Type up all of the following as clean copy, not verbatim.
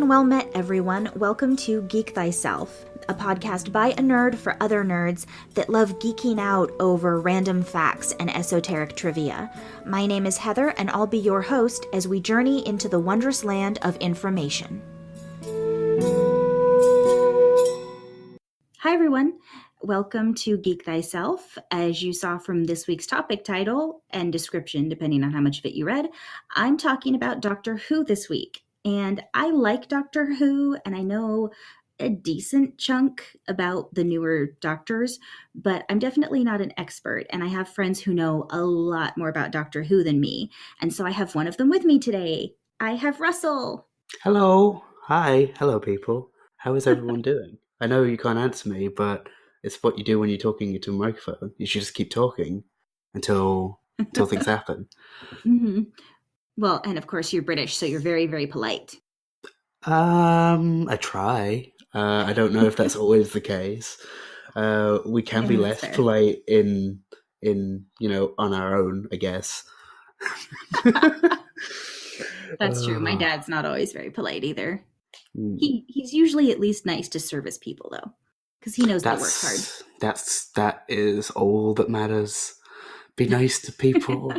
and well met, everyone. Welcome to Geek Thyself, a podcast by a nerd for other nerds that love geeking out over random facts and esoteric trivia. My name is Heather, and I'll be your host as we journey into the wondrous land of information. Hi, everyone. Welcome to Geek Thyself. As you saw from this week's topic title and description, depending on how much of it you read, I'm talking about Doctor Who this week. And I like Doctor Who, and I know a decent chunk about the newer Doctors, but I'm definitely not an expert, and I have friends who know a lot more about Doctor Who than me. And so I have one of them with me today. I have Russell. Hello. Hi. Hello, people. How is everyone doing? I know you can't answer me, but it's what you do when you're talking into a microphone. You should just keep talking until things happen. Mm-hmm. Well, and of course you're British, so you're very, very polite. I try. I don't know if that's always the case. We can be less fair. polite in on our own, I guess. That's true. My dad's not always very polite either. Mm. He's usually at least nice to service people, though, because he knows they work hard. That is all that matters. Be nice to people.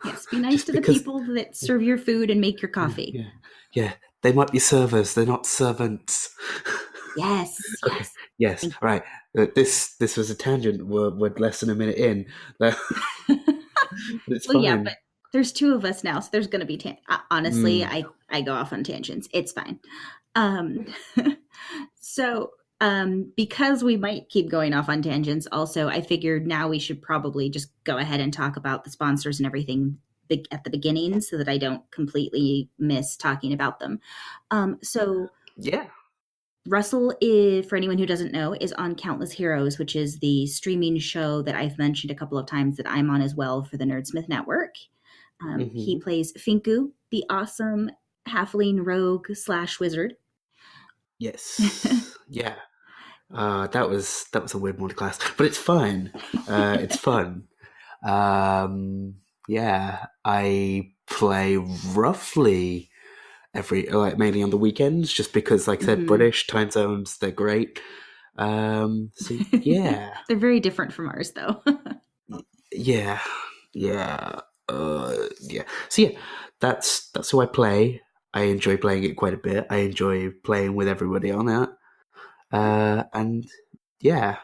Yes, be nice to the people that serve your food and make your coffee. Yeah. They might be servers. They're not servants. Yes. Okay. Yes. Right. This was a tangent. We're less than a minute in. It's fine. Yeah, but there's two of us now, so there's going to be honestly, I go off on tangents. It's fine. Because we might keep going off on tangents, also, I figured now we should probably just go ahead and talk about the sponsors and everything at the beginning so that I don't completely miss talking about them. Yeah. Russell, for anyone who doesn't know, is on Countless Heroes, which is the streaming show that I've mentioned a couple of times that I'm on as well for the Nerdsmith Network. He plays Finku, the awesome halfling rogue / wizard. Yes. Yeah. That was a weird multi-class, but it's fine. It's fun. Yeah, I play roughly mainly on the weekends, just because, like I said, British time zones, they're great. So yeah, they're very different from ours, though. Yeah. So yeah, that's who I play. I enjoy playing it quite a bit. I enjoy playing with everybody on it. And yeah,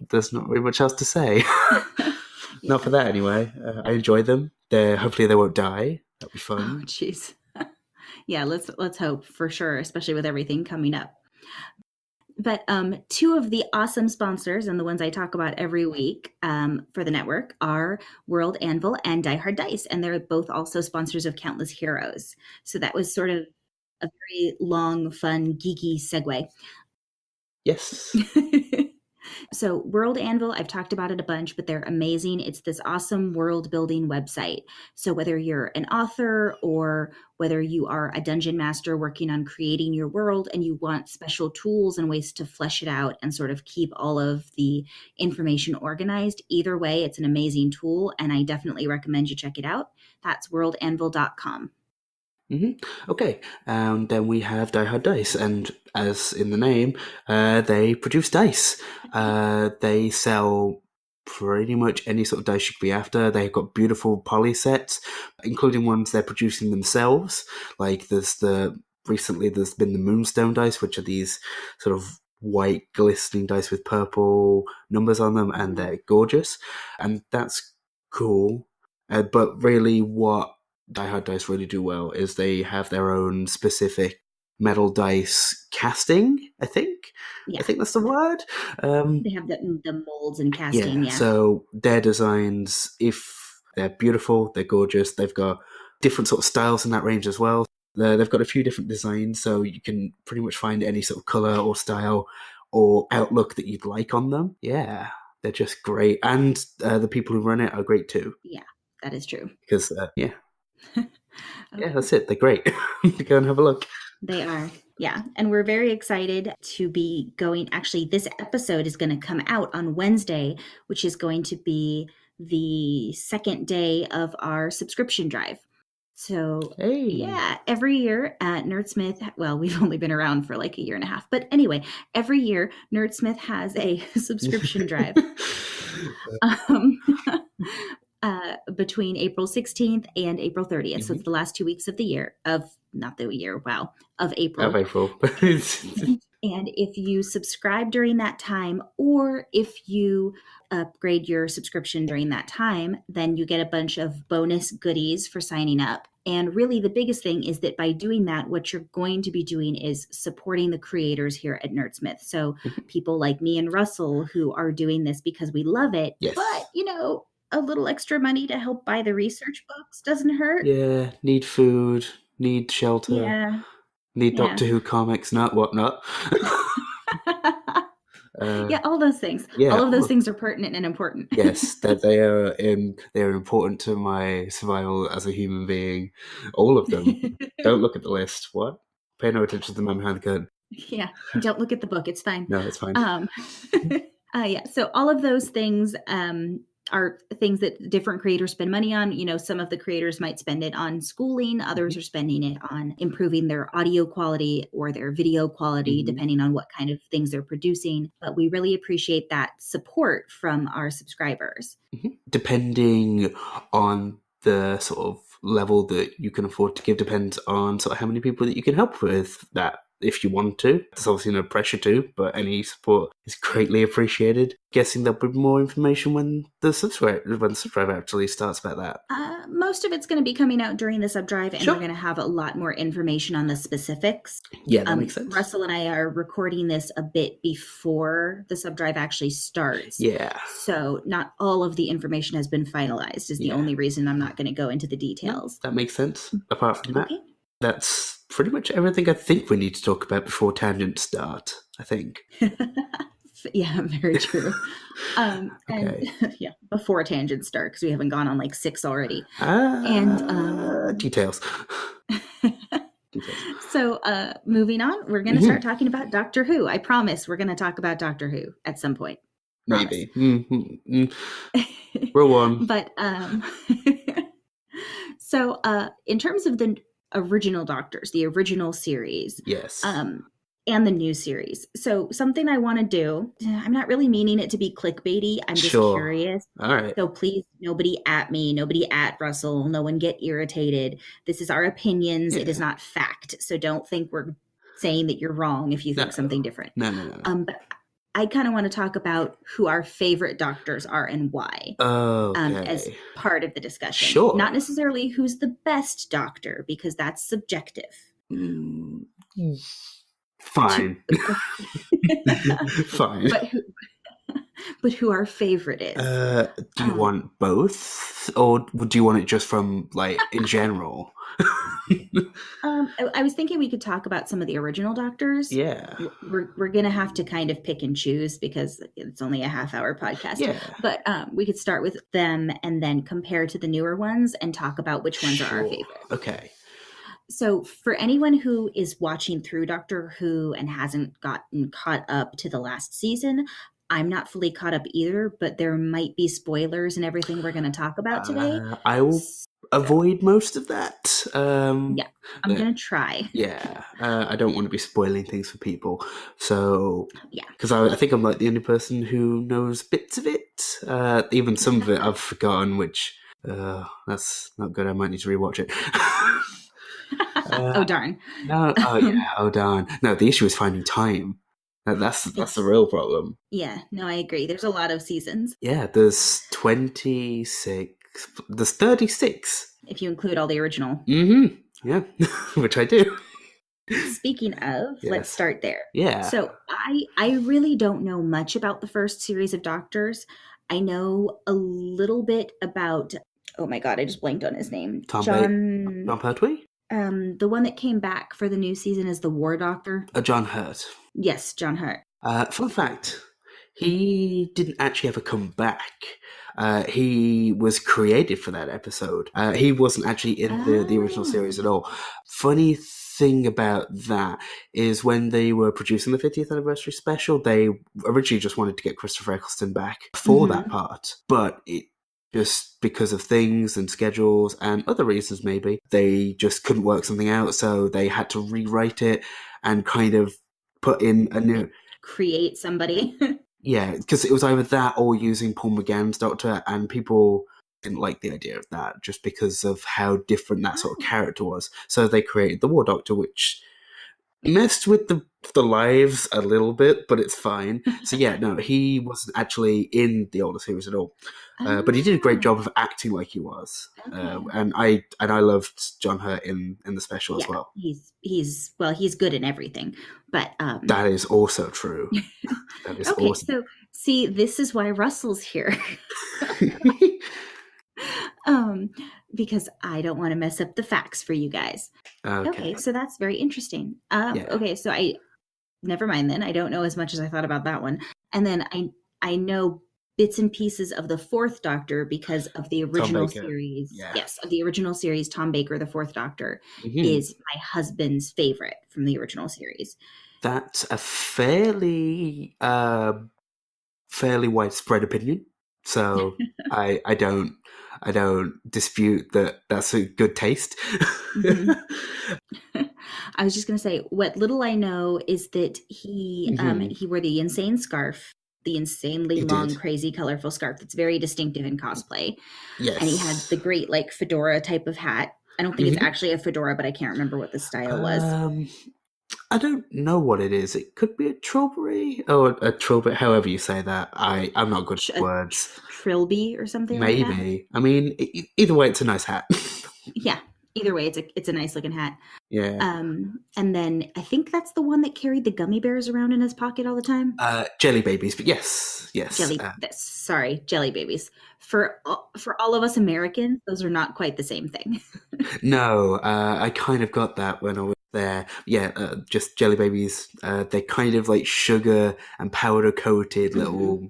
there's not really much else to say. Not for that anyway. I enjoy them. Hopefully they won't die. That'd be fun. Oh, jeez. Yeah, let's hope for sure, especially with everything coming up. But two of the awesome sponsors, and the ones I talk about every week for the network, are World Anvil and Die Hard Dice, and they're both also sponsors of Countless Heroes. So that was sort of a very long, fun, geeky segue. Yes. So World Anvil, I've talked about it a bunch, but they're amazing. It's this awesome world building website. So whether you're an author or whether you are a dungeon master working on creating your world and you want special tools and ways to flesh it out and sort of keep all of the information organized, either way, it's an amazing tool, and I definitely recommend you check it out. That's worldanvil.com. Okay, then we have Die Hard Dice, and as in the name, they produce dice. They sell pretty much any sort of dice you could be after. They've got beautiful poly sets, including ones they're producing themselves. Like recently there's been the Moonstone dice, which are these sort of white glistening dice with purple numbers on them, and they're gorgeous, and that's cool. But really, what Die Hard Dice really do well is they have their own specific metal dice casting, I think. Yeah. I think that's the word. They have the molds and casting, yeah. So their designs, if they're beautiful, they're gorgeous. They've got different sort of styles in that range as well. They've got a few different designs, so you can pretty much find any sort of color or style or outlook that you'd like on them. Yeah, they're just great. And the people who run it are great too. Yeah, that is true. Because, yeah. Okay. Yeah, that's it. They're great. Go and have a look. They are. Yeah. And we're very excited to be going. Actually, this episode is going to come out on Wednesday, which is going to be the second day of our subscription drive. So, Hey. yeah, every year at Nerdsmith, well, we've only been around for like a year and a half, but anyway, every year Nerdsmith has a subscription drive um, between April 16th and April 30th. So it's the last 2 weeks of the year, not the year, wow, of April. Of April. And if you subscribe during that time, or if you upgrade your subscription during that time, then you get a bunch of bonus goodies for signing up. And really, the biggest thing is that by doing that, what you're going to be doing is supporting the creators here at Nerdsmith. So people like me and Russell, who are doing this because we love it, Yes. but, a little extra money to help buy the research books doesn't hurt. Yeah, need food, need shelter. Yeah. Need Doctor Who comics, not whatnot. Yeah, all those things. Yeah, all of those things are pertinent and important. Yes, that they are important to my survival as a human being. All of them. Don't look at the list. What? Pay no attention to the man behind the curtain. Yeah, don't look at the book. It's fine. No, it's fine. Yeah, so all of those things are things that different creators spend money on. Some of the creators might spend it on schooling. Others are spending it on improving their audio quality or their video quality, depending on what kind of things they're producing. But we really appreciate that support from our subscribers. Depending on the sort of level that you can afford to give, depends on sort of how many people that you can help with that. If you want to, there's obviously no pressure to, but any support is greatly appreciated. Guessing there'll be more information when the subscribe actually starts about that. Most of it's going to be coming out during the SubDrive, and we're going to have a lot more information on the specifics. Yeah, that makes sense. Russell and I are recording this a bit before the SubDrive actually starts. Yeah. So not all of the information has been finalized is the only reason I'm not going to go into the details. No, that makes sense. Apart from that, that's pretty much everything I think we need to talk about before tangents start, I think. Yeah, very true. And yeah, before tangents start, because we haven't gone on like 6 already. Details. So moving on, we're going to start talking about Doctor Who. I promise we're going to talk about Doctor Who at some point. Maybe. Roll on. But so in terms of the original Doctors, the original series. Yes. And the new series. So something I want to do, I'm not really meaning it to be clickbaity. I'm just curious. All right. So please, nobody at me, nobody at Russell, no one get irritated. This is our opinions. It is not fact. So don't think we're saying that you're wrong if you think something different. No. But I kind of want to talk about who our favorite Doctors are and why. As part of the discussion. Sure. Not necessarily who's the best Doctor, because that's subjective. Fine. Fine. But who our favorite is. Do you want both? Or do you want it just from, like, in general? I was thinking we could talk about some of the original Doctors. Yeah. We're going to have to kind of pick and choose because it's only a half-hour podcast. Yeah. But we could start with them and then compare to the newer ones and talk about which ones are our favorite. Okay. So for anyone who is watching through Doctor Who and hasn't gotten caught up to the last season, I'm not fully caught up either, but there might be spoilers and everything we're going to talk about today. I will avoid most of that. Yeah, I'm going to try. Yeah, I don't want to be spoiling things for people. So, yeah, because I think I'm like the only person who knows bits of it. Even some of it I've forgotten, which that's not good. I might need to rewatch it. Oh darn! No, oh darn! No, the issue is finding time. That's the real problem. Yeah, no, I agree. There's a lot of seasons. Yeah, there's 26. There's 36. If you include all the original. Yeah, which I do. Speaking of, let's start there. Yeah. So I really don't know much about the first series of Doctors. I know a little bit about, oh my God, I just blanked on his name. John Pertwee? The one that came back for the new season is the War Doctor. John Hurt. Yes, John Hurt. Fun fact, he didn't actually ever come back. He was created for that episode. He wasn't actually in the original series at all. Funny thing about that is when they were producing the 50th anniversary special, they originally just wanted to get Christopher Eccleston back for that part, but it just because of things and schedules and other reasons. Maybe they just couldn't work something out, so they had to rewrite it and kind of put in a new. Create somebody. Yeah, because it was either that or using Paul McGann's Doctor, and people didn't like the idea of that just because of how different that sort of character was. So they created the War Doctor, which messed with the lives a little bit, but it's fine. So yeah, no, he wasn't actually in the older series at all, but he did a great job of acting like he was. Okay. And I loved John Hurt in the special as Yeah, well. he's good in everything. But That is also true. That is okay, awesome. so see, this is why Russell's here. Because I don't want to mess up the facts for you guys. Okay, so that's very interesting. Yeah. Okay, so never mind then. I don't know as much as I thought about that one. And then I know bits and pieces of the Fourth Doctor because of the original series. Yeah. Yes, of the original series, Tom Baker, the Fourth Doctor, Mhm. is my husband's favorite from the original series. That's a fairly widespread opinion. So I don't dispute that. That's a good taste. Mm-hmm. I was just going to say, what little I know is that he wore the insane scarf, the insanely long, crazy, colorful scarf that's very distinctive in cosplay. Yes. And he had the great like fedora type of hat. I don't think it's actually a fedora, but I can't remember what the style was. I don't know what it is. It could be a trilby or a trilby, however you say that. I'm not good at words. Trilby or something like that? Maybe. I mean, either way, it's a nice hat. Yeah. Either way, it's a nice looking hat. Yeah. And then I think that's the one that carried the gummy bears around in his pocket all the time. Jelly babies, but yes. Sorry, jelly babies. For all of us Americans, those are not quite the same thing. No, I kind of got that when I was there. Yeah, just jelly babies. They're kind of like sugar and powder coated little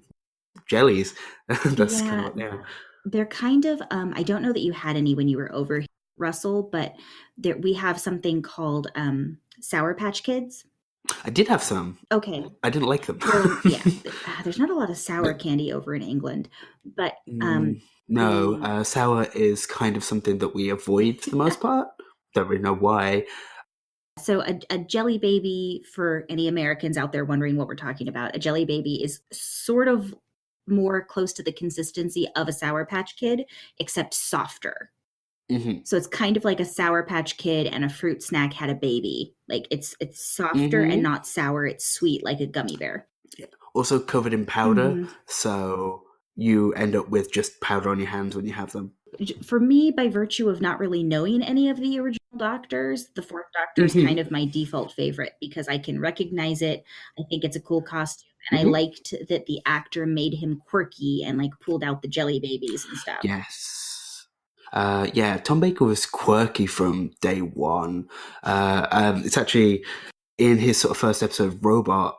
jellies. That's kind of what they are. They're kind of. I don't know that you had any when you were over here, Russell, but we have something called Sour Patch Kids. I did have some. Okay. I didn't like them. Well, yeah. There's not a lot of sour candy over in England, but no, sour is kind of something that we avoid for the most part. Don't really know why. So a jelly baby, for any Americans out there wondering what we're talking about, a jelly baby is sort of more close to the consistency of a Sour Patch Kid, except softer. Mm-hmm. So it's kind of like a Sour Patch Kid and a fruit snack had a baby. Like it's softer and not sour. It's sweet like a gummy bear. Yeah. Also covered in powder, so you end up with just powder on your hands when you have them. For me, by virtue of not really knowing any of the original Doctors, the Fourth Doctor is kind of my default favorite because I can recognize it. I think it's a cool costume, and I liked that the actor made him quirky and like pulled out the jelly babies and stuff. Yes. Yeah, Tom Baker was quirky from day one. It's actually in his sort of first episode of Robot,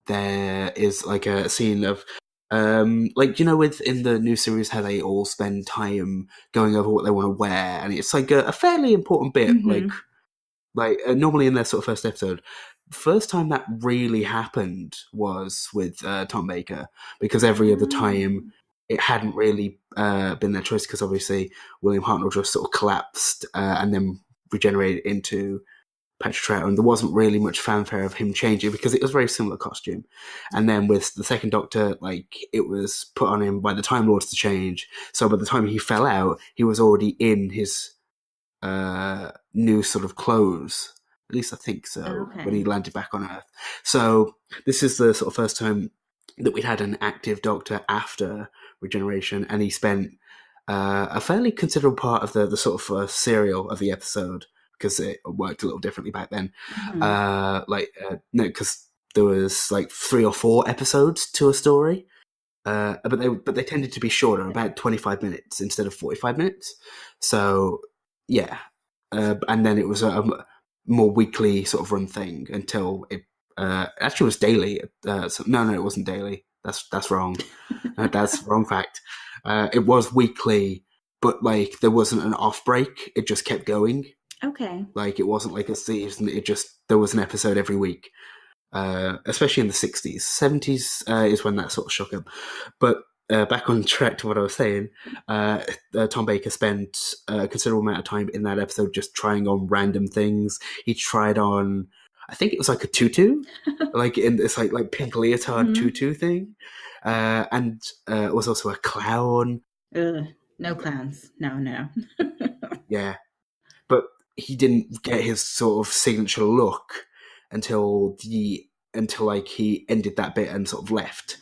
there is like a scene of like, you know, within the new series how they all spend time going over what they want to wear, and it's like a fairly important bit. Like normally in their sort of first episode, first time that really happened was with Tom Baker, because every other time it hadn't really been their choice, because obviously William Hartnell just sort of collapsed and then regenerated into Patrick Trout, and there wasn't really much fanfare of him changing because it was a very similar costume. And then with the second Doctor, like, it was put on him by the Time Lords to change. So by the time he fell out, he was already in his new sort of clothes. At least I think so, when he landed back on Earth. So this is the sort of first time that we'd had an active Doctor after regeneration, and he spent a fairly considerable part of the sort of serial of the episode, because it worked a little differently back then. No, because there was like 3 or 4 episodes to a story, but they tended to be shorter, about 25 minutes instead of 45 minutes. So yeah, and then it was a more weekly sort of run thing until it actually was daily. No, it wasn't daily. That's wrong. That's wrong fact. It was weekly, but like there wasn't an off break. It just kept going. Okay. Like it wasn't like a season. There was an episode every week. Especially in the 60s. 70s is when that sort of shook up. But back on track to what I was saying, Tom Baker spent a considerable amount of time in that episode just trying on random things. He tried on, I think it was like a tutu, like in this like pink leotard tutu thing, and it was also a clown. Ugh, no clowns. No. Yeah, but he didn't get his sort of signature look until like he ended that bit and sort of left.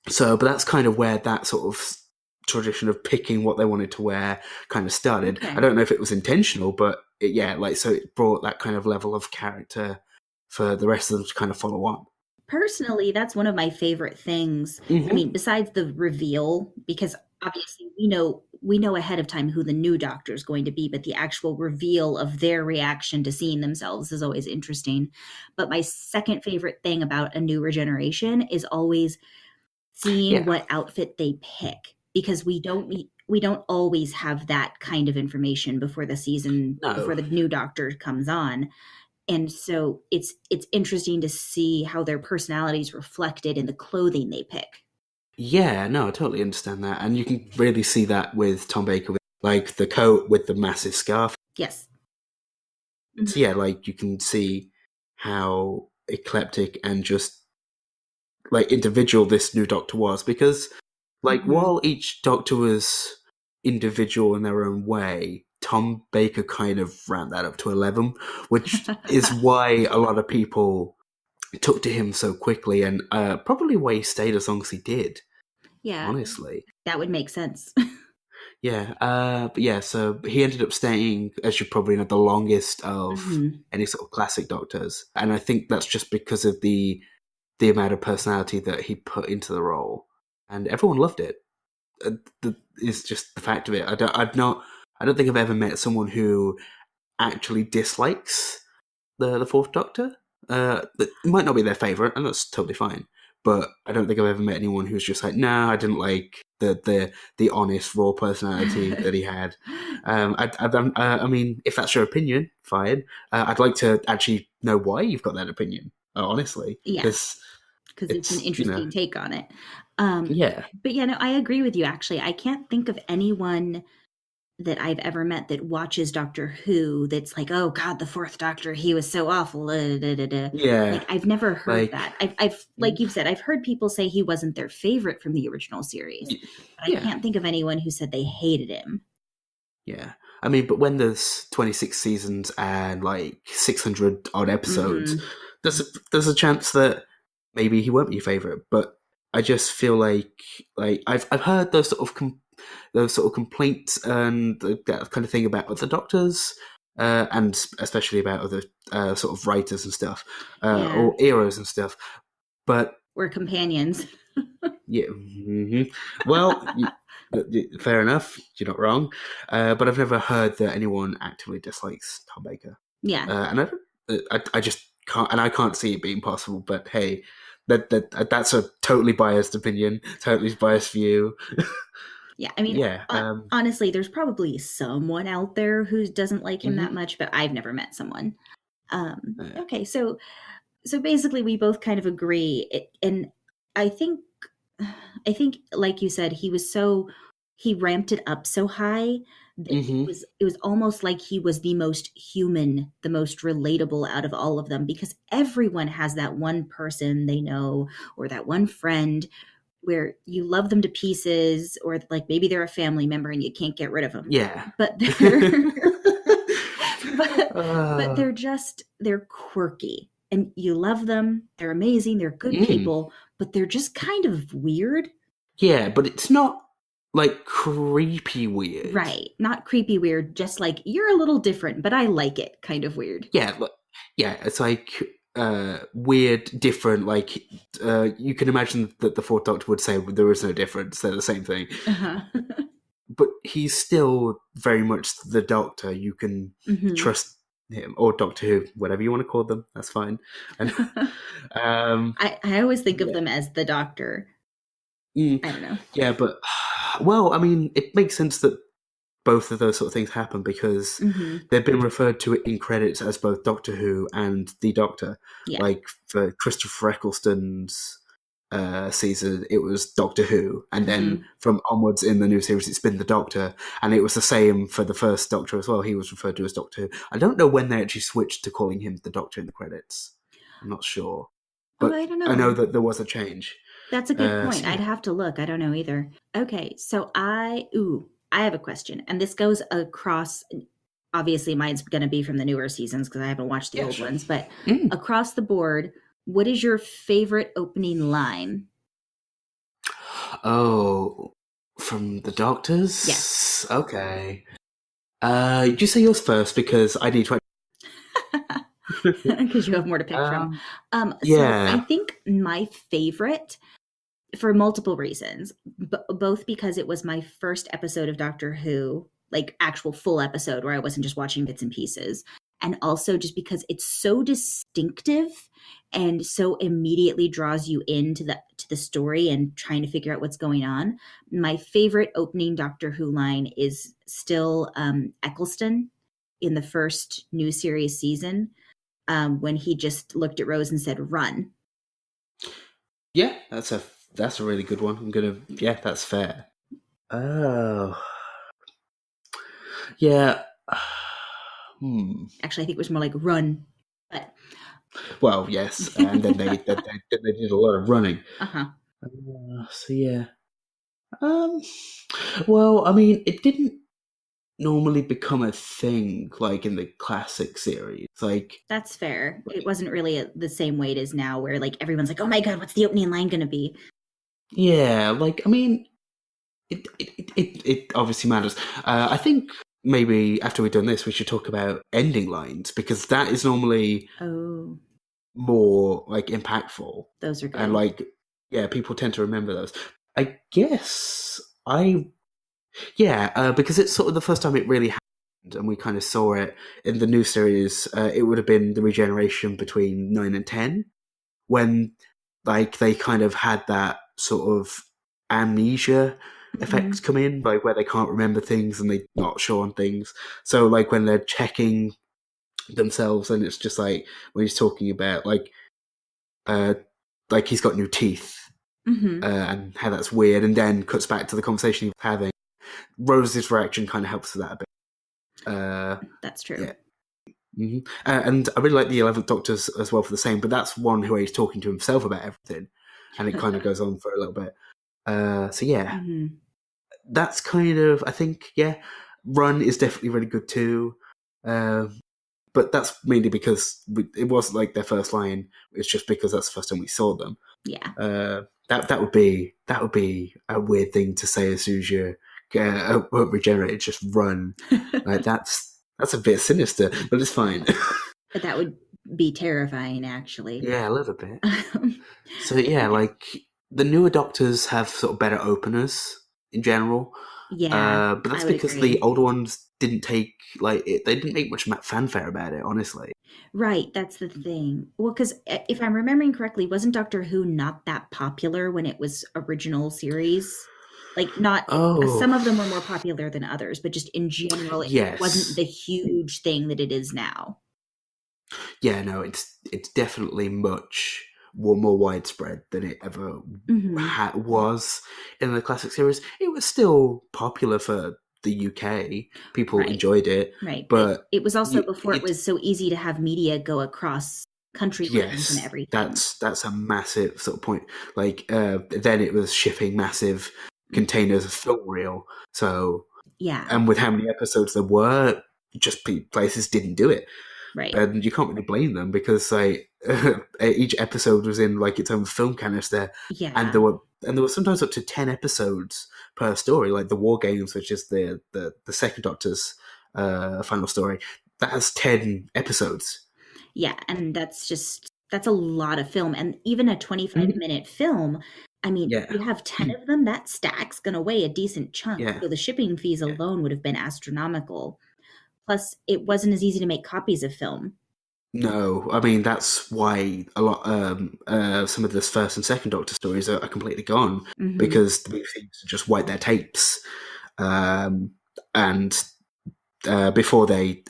So, but that's kind of where that sort of tradition of picking what they wanted to wear kind of started. Okay. I don't know if it was intentional, but so it brought that kind of level of character for the rest of them to kind of follow on. Personally, that's one of my favorite things. I mean, besides the reveal, because obviously we know ahead of time who the new Doctor is going to be, but the actual reveal of their reaction to seeing themselves is always interesting. But my second favorite thing about a new regeneration is always seeing what outfit they pick, because we don't always have that kind of information before the season, before the new Doctor comes on. And so it's interesting to see how their personalities reflected in the clothing they pick. Yeah, no, I totally understand that. And you can really see that with Tom Baker, with like the coat with the massive scarf. Yes. So yeah, like you can see how eclectic and just like individual this new Doctor was, because like while each Doctor was individual in their own way, Tom Baker kind of ran that up to 11, which is why a lot of people took to him so quickly, and probably why he stayed as long as he did. Yeah. Honestly. That would make sense. Yeah. But yeah, so he ended up staying, as you probably know, the longest of any sort of classic Doctors. And I think that's just because of the amount of personality that he put into the role. And everyone loved it. It's just the fact of it. I don't think I've ever met someone who actually dislikes the Fourth Doctor. It might not be their favorite, and that's totally fine. But I don't think I've ever met anyone who's just like, no, I didn't like the honest, raw personality that he had. I mean, if that's your opinion, fine. I'd like to actually know why you've got that opinion. Honestly, because it's an interesting take on it. Yeah. But yeah, no, I agree with you. Actually, I can't think of anyone that I've ever met that watches Doctor Who that's like, oh God, the Fourth Doctor, he was so awful. Yeah. Like I've never heard that. I've like you've said, I've heard people say he wasn't their favorite from the original series, but I can't think of anyone who said they hated him. Yeah. I mean, but when there's 26 seasons and like 600 odd episodes, there's a chance that maybe he won't be your favorite. But I just feel like I've heard those sort of complaints and that kind of thing about other Doctors, and especially about other sort of writers and stuff, or eras and stuff. But we're companions. Yeah. Well, fair enough. You're not wrong. But I've never heard that anyone actively dislikes Tom Baker. Yeah. And I just can't, and I can't see it being possible. But hey, that's a totally biased opinion, totally biased view. Yeah, I mean, honestly, there's probably someone out there who doesn't like him that much, but I've never met someone. Okay, so basically, we both kind of agree, and I think, like you said, he ramped it up so high that it was almost like he was the most human, the most relatable out of all of them, because everyone has that one person they know or that one friend where you love them to pieces, or like maybe they're a family member and you can't get rid of them. Yeah. But they're quirky and you love them. They're amazing. They're good people, but they're just kind of weird. Yeah, but it's not like creepy weird. Right. Not creepy weird, just like you're a little different, but I like it kind of weird. Yeah, it's like weird, different, like you can imagine that the Fourth Doctor would say there is no difference, they're the same thing. But he's still very much the Doctor. You can trust him, or Doctor Who, whatever you want to call them, that's fine. And I always think of them as the Doctor. I don't know. Yeah, but well, I mean, it makes sense that both of those sort of things happen, because they've been referred to in credits as both Doctor Who and the Doctor. Yeah. Like for Christopher Eccleston's season, it was Doctor Who, and then Mhm. from onwards in the new series, it's been the Doctor, and it was the same for the first Doctor as well. He was referred to as Doctor Who. I don't know when they actually switched to calling him the Doctor in the credits. I'm not sure, Oh, but I don't I know know. that there was a change. That's a good So point. yeah, I'd have to look. I don't know either. Okay, so I have a question, and this goes across. Obviously, mine's going to be from the newer seasons because I haven't watched the yeah, old sure. ones, but Mm. across the board, what is your favorite opening line? Oh, from the Yes. Doctors. Okay. You say yours first because I need to. Because you have more to pick from. um, So I yeah. think my favorite, for multiple reasons, both because it was my first episode of Doctor Who, like actual full episode where I wasn't just watching bits and pieces, and also just because it's so distinctive and so immediately draws you into the story and trying to figure out what's going on. My favorite opening Doctor Who line is still Eccleston in the first new series season, when he just looked at Rose and said, "Run." Yeah, that's a really good one. Yeah, that's fair. Oh, yeah. Actually, I think it was more like "Run," but Well, yes, and then they did a lot of running. uh-huh. So yeah. Um. Well, I mean, it didn't normally become a thing like in the classic series. That's fair. It wasn't really the same way it is now, where like everyone's like, "Oh my god, what's the opening line going to be?" Yeah, I mean, it obviously matters. I think maybe after we've done this, we should talk about ending lines because that is normally Oh, more like impactful those are and good. yeah, people tend to remember those. I guess because it's sort of the first time it really happened, and we kind of saw it in the new series. It would have been the regeneration between 9 and 10 when like they kind of had that sort of amnesia Hmm. effect come in, like where they can't remember things and they're not sure on things. So like when they're checking themselves, and it's just like when he's talking about uh like he's got new teeth, Hmm. and how that's weird, and then cuts back to the conversation he was having. Rose's reaction kind of helps with that a bit. That's true. Yeah. And I really like the 11th Doctors as well for the same, but that's one where he's talking to himself about everything, and it kind of goes on for a little bit. So yeah, Hmm. that's kind of, I think, yeah, Run is definitely really good too. But that's mainly because it wasn't like their first line. It's just because that's the first time we saw them. Yeah. That would be a weird thing to say as soon as you regenerated. Just run, like that's a bit sinister, but it's fine. But that would be terrifying, actually. Yeah, a little bit. So yeah, like the newer Doctors have sort of better openers in general, Yeah, but I that's would because the agree. older ones didn't take they didn't make much fanfare about it, honestly. Right, that's the thing. Well, because if I'm remembering correctly, wasn't Doctor Who not that popular when it was original series? Like, not Oh some of them were more popular than others, but just in general, it wasn't yes, the huge thing that it is now. yeah, no, it's definitely much more widespread than it ever Hmm. was in the classic series. It was still popular for the UK. People Right, enjoyed it, right. But but it was also before it it was so easy to have media go across country lines and yes, everything. that's a massive sort of point. Then it was shipping massive Mm. containers of film reel. So Yeah, and with how many episodes there were, just places didn't do it, right. and you can't really blame them because like each episode was in like its own film canister, and Yeah. there were sometimes up to 10 episodes per story, like the War Games, which is the second Doctor's final story. That has 10 episodes. Yeah, and that's a lot of film, and even a 25-minute film, I mean, if Yeah, you have 10 of them, that stack's gonna weigh a decent chunk, yeah. so the shipping fees Yeah. alone would have been astronomical. Plus, it wasn't as easy to make copies of film. No, I mean that's why a lot some of the first and second Doctor stories are completely gone Mhm. because the BBC used to just wipe their tapes, um, and before they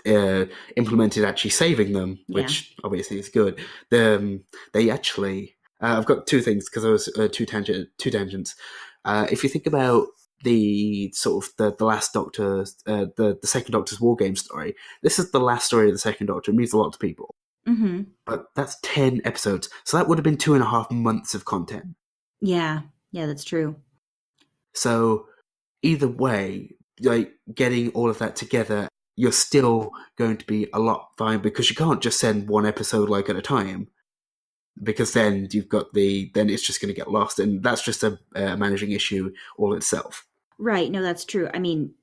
implemented actually saving them, Yeah. which obviously is good. They actually I've got two things because I was two tangents. If you think about the sort of the last Doctor, the second Doctor's War Game story, this is the last story of the second Doctor. It means a lot to people, Mm-hmm. but that's 10 episodes, so that would have been 2.5 months of content. Yeah, that's true. So either way, like getting all of that together, you're still going to be a lot fine because you can't just send one episode like at a time. Because then then it's just going to get lost, and that's just a managing issue all itself. Right. No, that's true. I mean,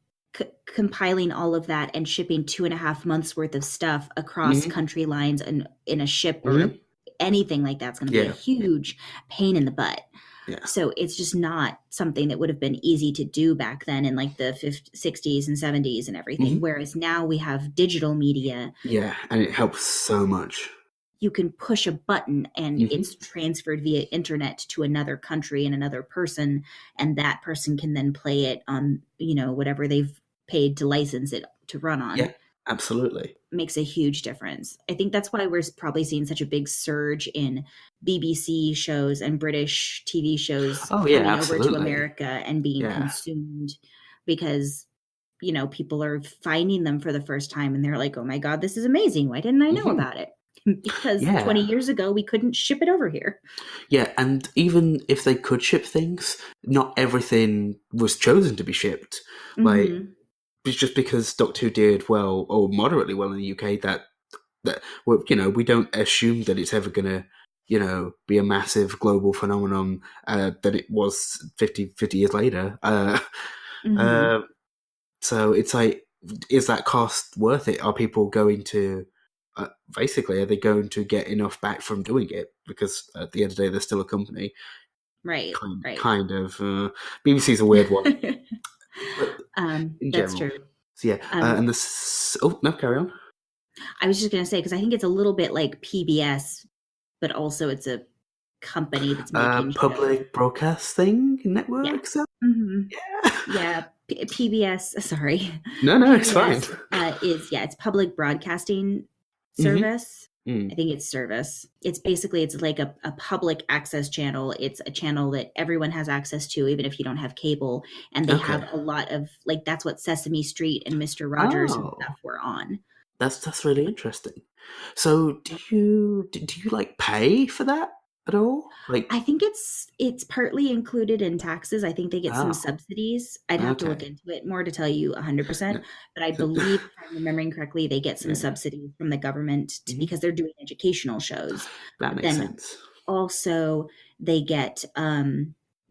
compiling all of that and shipping 2.5 months worth of stuff across Hmm. country lines and in a ship or Hmm. anything like that's going to be a Yeah, huge pain in the butt. yeah. So it's just not something that would have been easy to do back then in like the 50s, 60s and 70s and everything. Hmm. Whereas now we have digital media. Yeah, and it helps so much. You can push a button and Hmm. it's transferred via internet to another country and another person, and that person can then play it on, whatever they've paid to license it to run on. Yeah, absolutely. Makes a huge difference. I think that's why we're probably seeing such a big surge in BBC shows and British TV shows Oh yeah, coming over to absolutely. America and being Yeah. consumed because people are finding them for the first time and they're like, "Oh my god, this is amazing. Why didn't I know Hmm. about it?" Because 20 Yeah. years ago we couldn't ship it over here. Yeah, and even if they could ship things, not everything was chosen to be shipped. Like, Mhm. it's just because Doctor Who did well or moderately well in the UK that well, we don't assume that it's ever gonna be a massive global phenomenon that it was 50 years later. Mhm. Uh, so it's like, is that cost worth it? Are people going to basically, are they going to get enough back from doing it? Because at the end of the day, they're still a company. Right, right. Kind of. BBC's a weird one, but in That's general. true. So yeah, Um, and this. Oh no, carry on. I was just gonna say because I think it's a little bit like PBS, but also it's a company that's making shows. Public Broadcasting Yeah. Network. So Hmm. yeah. Yeah. PBS. Sorry, No, it's fine. PBS it's public broadcasting Hmm. service. I Mm. think it's service. It's like a public access channel. It's a channel that everyone has access to, even if you don't have cable. And they Okay. have a lot of like that's what Sesame Street and Mister Rogers and stuff Oh, were on. that's really interesting. So do you like pay for that at all? Like, I think it's partly included in taxes. I think they get some oh, subsidies. I'd have to look okay. into it more to tell you 100%, No. but I believe, if I'm remembering correctly, they get some Yeah. subsidies from the government Hmm. because they're doing educational shows. That But makes then sense. also they get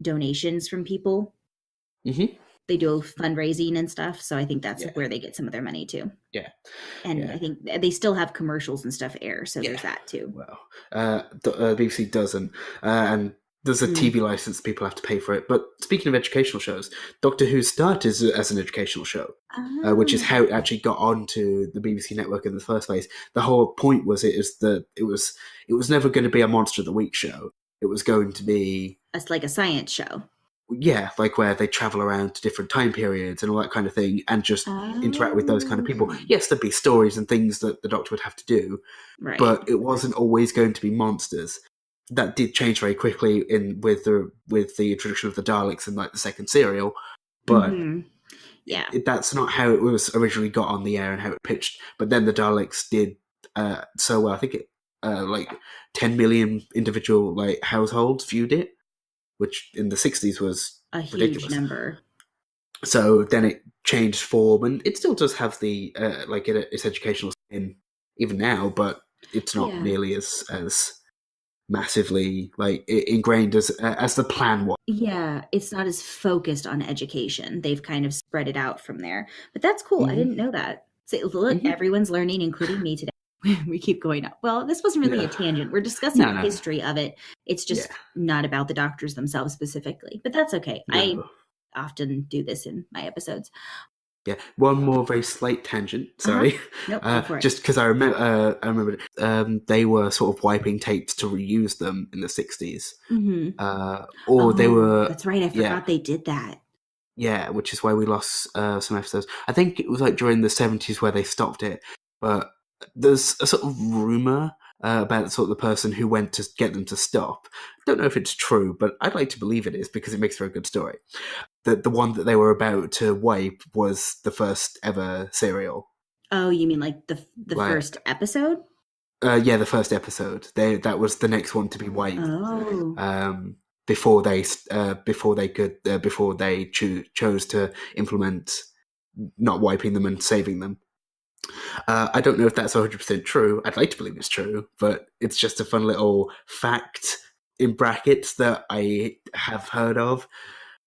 donations from people. Hmm. They do fundraising and stuff, so I think that's Yeah. where they get some of their money too. Yeah. And I Yeah. think they still have commercials and stuff air, so Yeah. there's that too. Well, BBC doesn't, and there's a Mm. TV license. People have to pay for it. But speaking of educational shows, Doctor Who started as an educational show, which is Ah, how it actually got onto the BBC network in the first place. The whole point was it was never going to be a Monster of the Week show. It was going to be, it's like a science show. yeah, like where they travel around to different time periods and all that kind of thing, and just interact with those kind of people. Oh. Yes, there'd be stories and things that the Doctor would have to do, Right. but it wasn't always going to be monsters. That did change very quickly in with the introduction of the Daleks in like the second serial, but Mhm. Yeah. that's not how it was originally got on the air and how it pitched. But then the Daleks did so well. I think it like 10 million individual like households viewed it, which in the 60s was A huge ridiculous. number. So then it changed form, and it still does have the its educational spin even now, but it's not Yeah. nearly as massively like ingrained as the plan was. Yeah, it's not as focused on education. They've kind of spread it out from there. But that's cool. I Hmm. didn't know that. So, look, Hmm. everyone's learning, including me today. We keep going up. Well, this wasn't really No, a tangent. We're discussing no, the no, history of it. It's yeah, just not about the doctors themselves specifically. But that's okay. I no. often do this in my episodes. Yeah, one more very slight tangent. Uh-huh. Sorry, Nope, go for it. just because I remember they were sort of wiping tapes to reuse them in the 60s, Mhm. or they Oh, were, that's right. I yeah, forgot they did that. yeah, which is why we lost some episodes. I think it was like during the 70s where they stopped it, but there's a sort of rumor about sort of the person who went to get them to stop. Don't know if it's true, but I'd like to believe it is because it makes for a good story. The one that they were about to wipe was the first ever serial. Oh, you mean like the Like, first episode? yeah, the first episode. That was the next one to be wiped. Oh, Before they chose to implement not wiping them and saving them. I don't know if that's 100% true. I'd like to believe it's true, but it's just a fun little fact in brackets that I have heard of.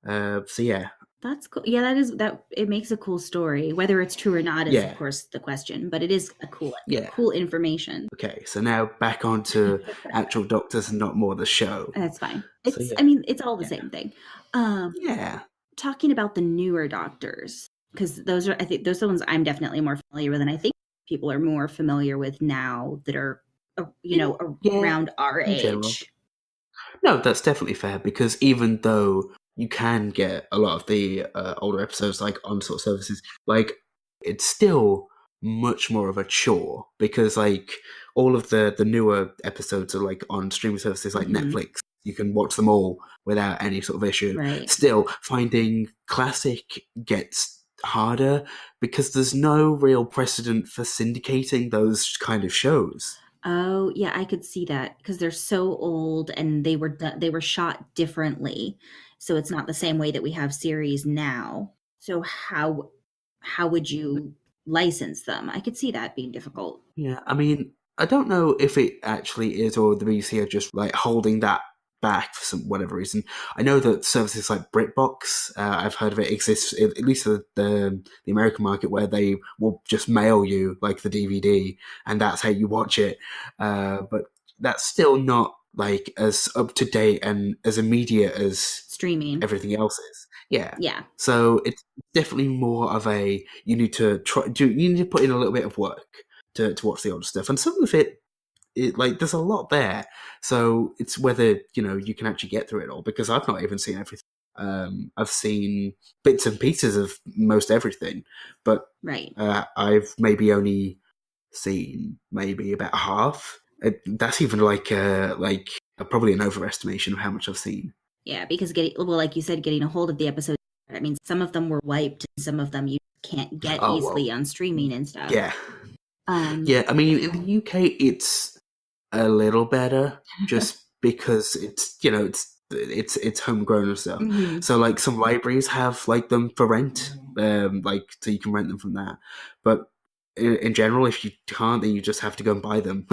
So yeah, that's cool. Yeah, that. It makes a cool story. Whether it's true or not is, of yeah, course, the question. But it is a yeah. cool information. Okay, so now back on to actual doctors and not more the show. That's fine. So I yeah, mean, it's all the yeah, same thing. Um, yeah. Talking about the newer doctors, because I think those are the ones I'm definitely more familiar with, and I think people are more familiar with now that are, Yeah, around our in general. age. No, that's definitely fair because even though you can get a lot of the older episodes like on sort of services, like it's still much more of a chore because like all of the newer episodes are like on streaming services like Mhm. Netflix. You can watch them all without any sort of issue. Right. Still, finding classic gets harder because there's no real precedent for syndicating those kind of shows. Oh, yeah, I could see that because they're so old and they were shot differently. So it's not the same way that we have series now. So how would you license them? I could see that being difficult. Yeah, I mean, I don't know if it actually is or the BBC are just like holding that back for some whatever reason. I know that services like BritBox, I've heard of it exists at least the American market where they will just mail you like the DVD and that's how you watch it. But that's still not like as up to date and as immediate as Streaming. everything else is. Yeah. Yeah. So it's definitely more of a you need to you need to put in a little bit of work to watch the older stuff, and some of it like there's a lot there. So it's whether you can actually get through it all because I've not even seen everything. I've seen bits and pieces of most everything, but Right. I've maybe only seen maybe about half. That's even probably an overestimation of how much I've seen. Yeah, because like you said, getting a hold of the episode. I mean, some of them were wiped, and some of them you can't get Oh easily well, on streaming and stuff. yeah, yeah. I mean, in the UK, it's a little better just because it's homegrown and stuff. Mhm. So like some libraries have like them for rent, like so you can rent them from that. But in general, if you can't, then you just have to go and buy them.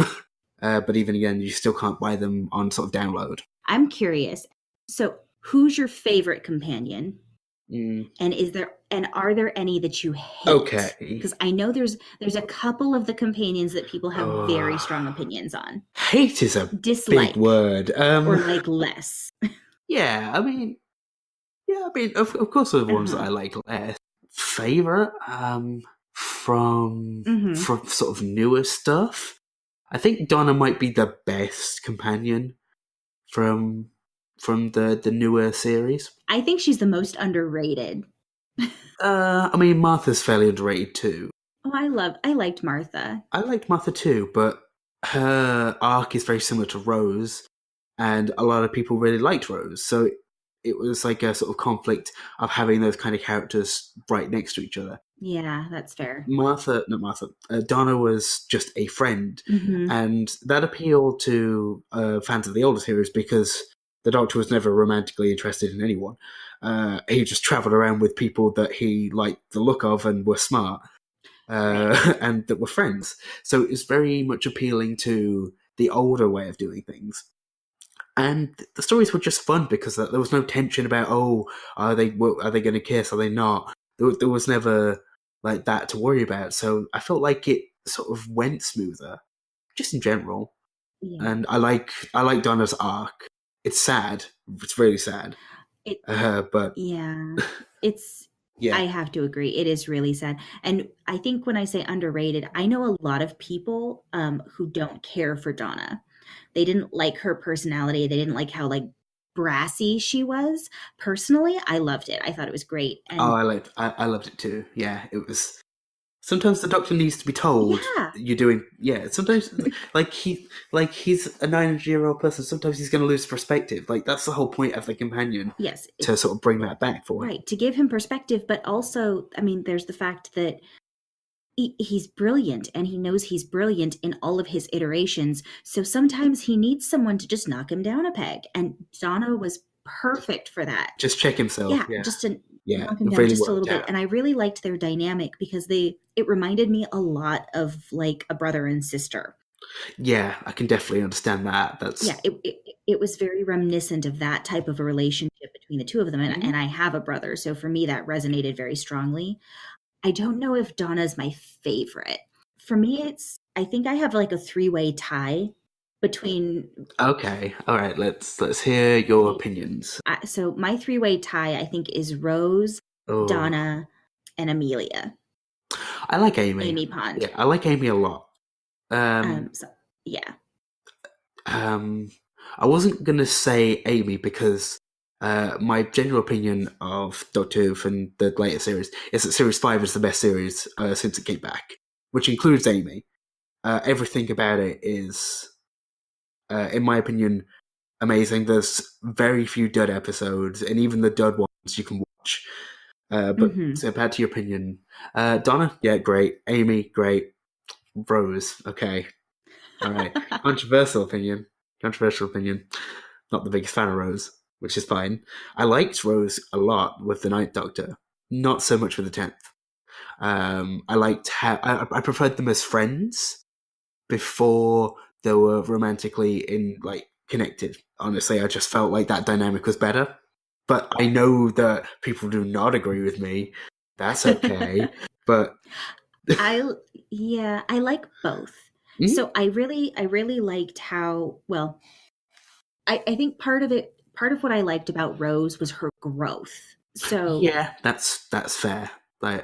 But even again, you still can't buy them on sort of download. I'm curious. So, who's your favorite companion? Mm. And are there any that you hate? Okay. Because I know there's a couple of the companions that people have very Oh, strong opinions on. hate is a big Dislike word. or like less. Yeah, I mean, of course, there are the ones that Uh-huh. I like less. Favorite, Mhm. from sort of newer stuff. I think Donna might be the best companion from the newer series. I think she's the most underrated. I mean, Martha's fairly underrated too. Oh, I liked Martha. I liked Martha too, but her arc is very similar to Rose, and a lot of people really liked Rose. So it was like a sort of conflict of having those kind of characters right next to each other. Yeah, that's fair. Donna was just a friend, Mhm. and that appealed to fans of the older series because the Doctor was never romantically interested in anyone. He just travelled around with people that he liked the look of and were smart, Right. and that were friends. So it was very much appealing to the older way of doing things. And the stories were just fun because there was no tension about are they going to kiss, are they not? There was never like that to worry about. So I felt like it sort of went smoother, just in general. Yeah. And I like Donna's arc. It's sad. It's really sad. It But yeah. It's I yeah. have to agree. It is really sad. And I think when I say underrated, I know a lot of people who don't care for Donna. They didn't like her personality. They didn't like how like brassy she was. Personally, I loved it. I thought it was great. Oh, And I loved it too. Yeah, it was. Sometimes the Doctor needs to be told Yeah. you're doing. Yeah, sometimes he's a 900-year-old person. Sometimes he's going to lose perspective. Like that's the whole point of the companion, Yes. to sort of bring that back for him. Right. To give him perspective, but also, I mean, there's the fact that he's brilliant and he knows he's brilliant in all of his iterations. So sometimes he needs someone to just knock him down a peg. And Donna was perfect for that. Just check himself. Yeah, Yeah, just to yeah, knock him it down really just a little worked bit. out. And I really liked their dynamic because it reminded me a lot of like a brother and sister. Yeah, I can definitely understand that. Yeah, That's. it was very reminiscent of that type of a relationship between the two of them. And Mhm. I have a brother. So for me, that resonated very strongly. I don't know if Donna's my favorite. For me, I think I have like a three-way tie between, Okay, all right. Let's hear your opinions. so my three-way tie, I think, is Rose, Oh, Donna, and Amelia, I like Amy. Amy Pond. Yeah, I like Amy a lot. Um, So yeah. um, I wasn't gonna say Amy because my general opinion of Doctor Who from the later series is that Series 5 is the best series since it came back, which includes Amy. Everything about it is, in my opinion, amazing. There's very few dud episodes, and even the dud ones you can watch. But Hmm. so back to your opinion. Donna, yeah, great. Amy, great. Rose, okay. All right. Controversial opinion. Controversial opinion. Not the biggest fan of Rose, which is fine. I liked Rose a lot with the Ninth Doctor. Not so much with the 10th. I liked how I preferred them as friends before they were romantically connected. Honestly, I just felt like that dynamic was better. But I know that people do not agree with me. That's okay. But I yeah, I like both. mm, So I really liked how well I think part of what I liked about Rose was her growth. So yeah, that's fair. Like,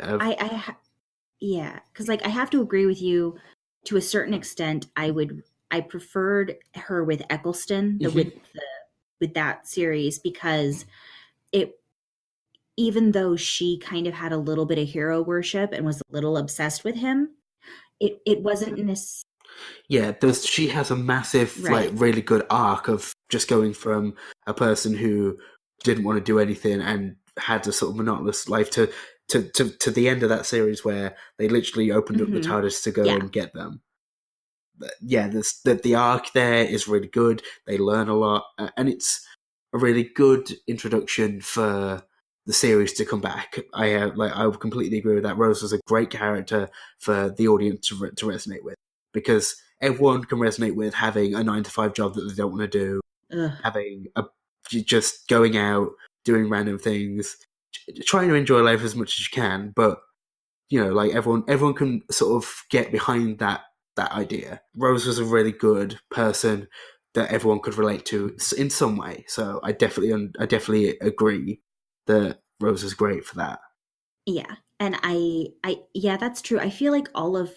yeah, because like I have to agree with you to a certain extent. I preferred her with Eccleston, mhm. with that series because it even though she kind of had a little bit of hero worship and was a little obsessed with him, it wasn't Yeah, she has a massive, like, right. really good arc of just going from a person who didn't want to do anything and had a sort of monotonous life to the end of that series where they literally opened up the Hmm. TARDIS to go Yeah, and get them. Yeah, the arc there is really good. They learn a lot, and it's a really good introduction for the series to come back. I would completely agree with that. Rose was a great character for the audience to resonate with because everyone can resonate with having a 9 to 5 job that they don't want to do, ugh, having a just going out doing random things, trying to enjoy life as much as you can, but like everyone can sort of get behind that idea. Rose was a really good person that everyone could relate to in some way. So I definitely agree that Rose is great for that. yeah. And yeah, that's true. I feel like all of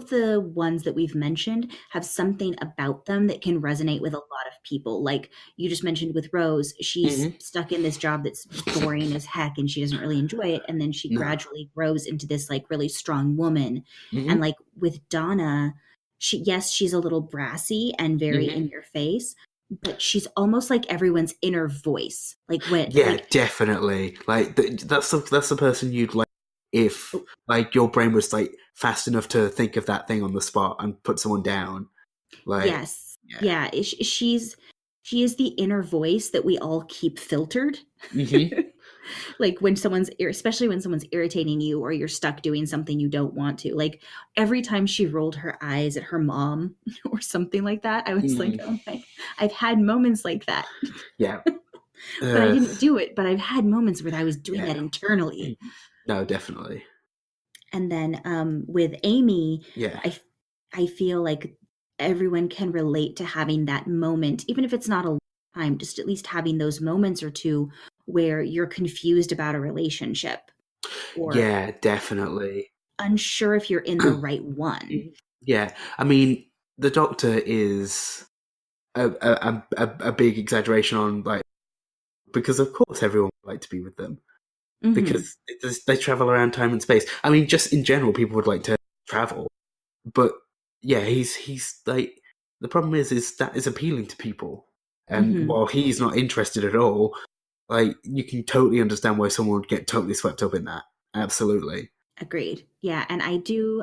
the ones that we've mentioned have something about them that can resonate with a lot of people. Like you just mentioned with Rose, she's Hmm. stuck in this job that's boring as heck and she doesn't really enjoy it. And then she No. gradually grows into this like really strong woman. And Hmm. like with Donna, yes, she's a little brassy and very Hmm. in your face, but she's almost like everyone's inner voice. Like when Yeah, like definitely. Like that's the person you'd like if like your brain was like fast enough to think of that thing on the spot and put someone down. Like, yes. yeah. Yeah, she is the inner voice that we all keep filtered. Hmm. Like when especially when someone's irritating you or you're stuck doing something you don't want to. Like every time she rolled her eyes at her mom or something like that, I was like, Mm. "Oh my, I've had moments like that." Yeah. But I Uh, didn't do it, but I've had moments where I was doing that yeah. internally. No, definitely. And then with Amy, Yeah. I feel like everyone can relate to having that moment, even if it's not a long time, just at least having those moments or two where you're confused about a relationship or Yeah, definitely. unsure if you're in the right one. Yeah, I mean, the Doctor is a big exaggeration on like because of course everyone would like to be with them. Mm-hmm. because they travel around time and space. I mean, just in general, people would like to travel, but yeah, he's like the problem is that is appealing to people, and Mm-hmm. while he's not interested at all, like you can totally understand why someone would get totally swept up in that. Absolutely. Agreed. Yeah, and I do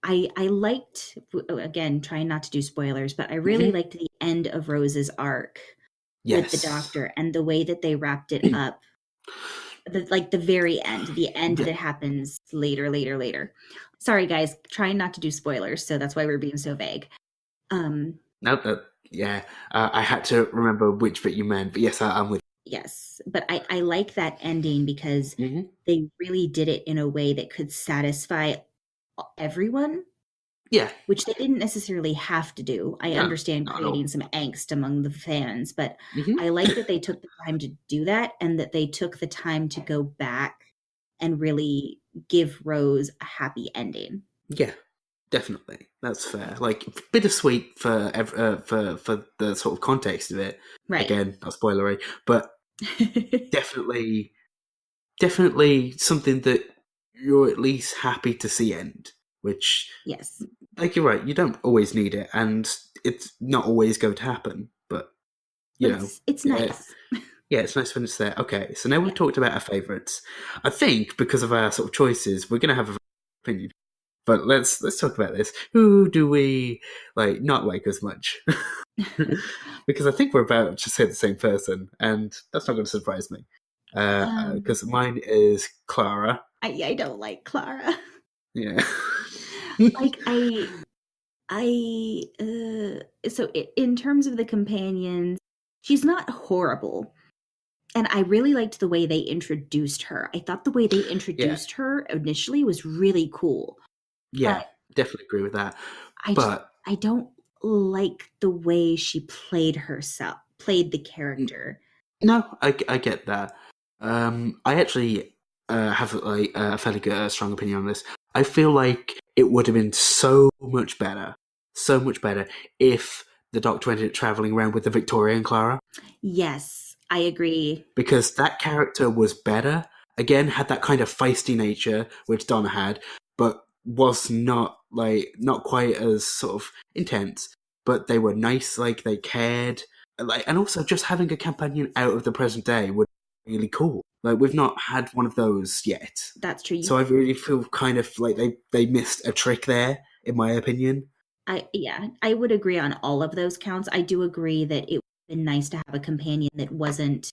I liked, again, trying not to do spoilers, but I really Hmm. liked the end of Rose's arc with the Yes. doctor and the way that they wrapped it up. The very end, the end Yeah. that happens later. Sorry guys, trying not to do spoilers, so that's why we're being so vague. Um No, yeah. I had to remember which bit you meant, but yes, I'm with. yes, but I like that ending because Hmm. they really did it in a way that could satisfy everyone, Yeah. which they didn't necessarily have to do. I No, understand not at all. creating some angst among the fans, but I Hmm. like that they took the time to do that and that they took the time to go back and really give Rose a happy ending. Yeah. Definitely, that's fair. Like bittersweet for the sort of context of it. Right. Again, not spoilery, but definitely, definitely something that you're at least happy to see end. Which, Yes. like you're right, you don't always need it, and it's not always going to happen. But you But know, it's yeah, nice. yeah, it's nice when it's there. Okay, so now we've Yeah. talked about our favourites. I think because of our sort of choices, we're going to have a opinion. But let's talk about this. Who do we like not like as much? Because I think we're about to say the same person, and that's not going to surprise me. um Because mine is Clara. I don't like Clara. Yeah. Like so in terms of the companions, she's not horrible. And I really liked the way they introduced her. I thought the way they Yeah. introduced her initially was really cool. But Yeah. Definitely agree with that. I just But I don't like the way she played the character. no, I get that. I actually have like a fairly good, strong opinion on this. I feel like it would have been so much better if the Doctor ended up traveling around with the Victorian Clara, Yes, I agree. because that character was better. Again, had that kind of feisty nature which Donna had, but was not quite as sort of intense. But they were nice, like they cared, like, and also just having a companion out of the present day would be really cool. Like we've not had one of those yet, That's true. so I really feel kind of like they missed a trick there, in my opinion. I would agree on all of those counts. I do agree that it would have been nice to have a companion that wasn't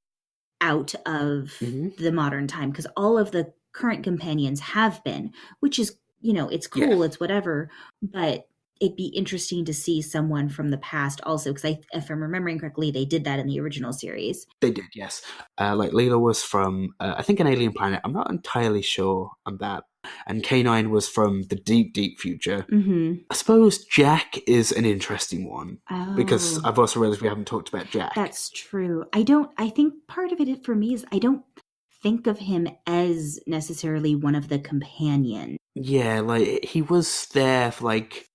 out of Hmm. the modern time, because all of the current companions have been, which is, it's Yeah. cool, it's whatever, but it'd be interesting to see someone from the past also, because if I'm remembering correctly, they did that in the original series. They did, yes. Like Leela was from, I think, an alien planet. I'm not entirely sure on that. And K9 was from the deep, deep future. Mm-hmm. I suppose Jack is an interesting one, because Oh, I've also realized we haven't talked about Jack. that's true. I think part of it for me is I don't think of him as necessarily one of the companions. Yeah, like he was there for like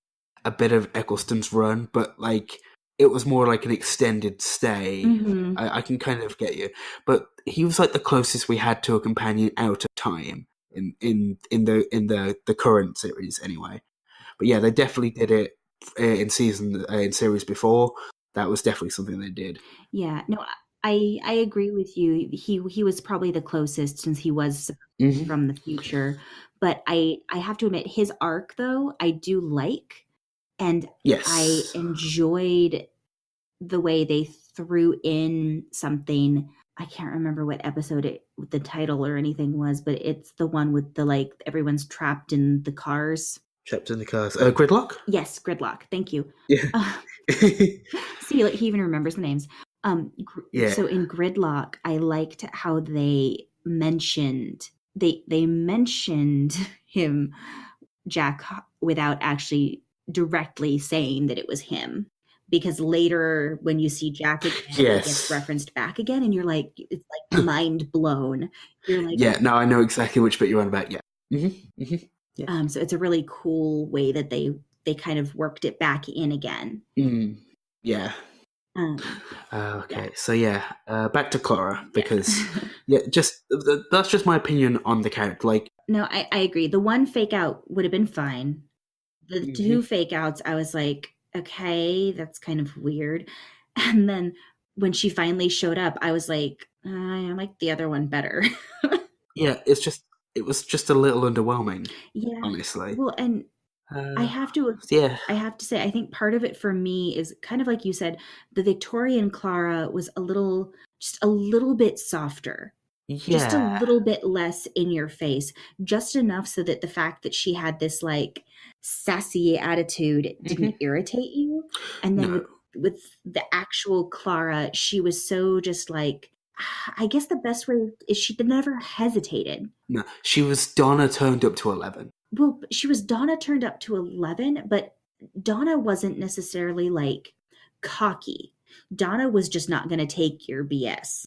a bit of Eccleston's run, but like it was more like an extended stay. Mm-hmm. I can kind of get you, but he was like the closest we had to a companion out of time in the current series anyway. But yeah, they definitely did it in series before. That was definitely something they did. Yeah, no, I agree with you. He was probably the closest since he was Hmm. from the future. But I have to admit his arc though, I do like, and I Yes. enjoyed the way they threw in something. I can't remember what episode the title or anything was, but it's the one with the like everyone's trapped in the cars. Trapped in the cars. Gridlock? Yes, Gridlock. Thank you. Yeah. Uh, See, like he even remembers the names. Yeah. So in Gridlock, I liked how they mentioned him, Jack, without actually directly saying that it was him. Because later, when you see Jack again, it gets Yes. referenced back again, and you're like, it's like mind blown. You're like, Yeah, no, I know exactly which bit you're on about. Yeah. Hmm. Hmm. Yeah. so it's a really cool way that they kind of worked it back in again. Mm. Yeah. Um, yeah. Okay, so yeah, back to Clara because Yeah. yeah, just that's just my opinion on the character. Like, No, I agree. The one fake out would have been fine. The mhm. two fake outs, I was like, okay, that's kind of weird. And then when she finally showed up, I was like, I like the other one better. Yeah, it was just a little underwhelming, Yeah. honestly. Well, and I Uh, have to yeah, I have to say, I think part of it for me is kind of like you said, the Victorian Clara was just a little bit softer, just a yeah, little bit less in your face, just enough so that the fact that she had this like sassy attitude hmm didn't irritate you. And then no, with the actual Clara, she was so just like, I guess the best way is she never hesitated. no. She was Donna turned up to 11. Well, she was Donna turned up to 11, but Donna wasn't necessarily like cocky. Donna was just not going to take your BS.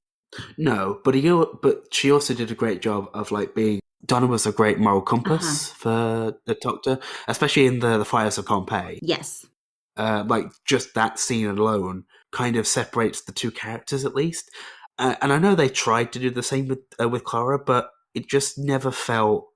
No, but she also did a great job of like being. Donna was a great moral Uh huh. compass for the Doctor, especially in the fires of Pompeii. Yes. Like just that scene alone kind of separates the two characters at least. And I know they tried to do the same with Clara, but it just never felt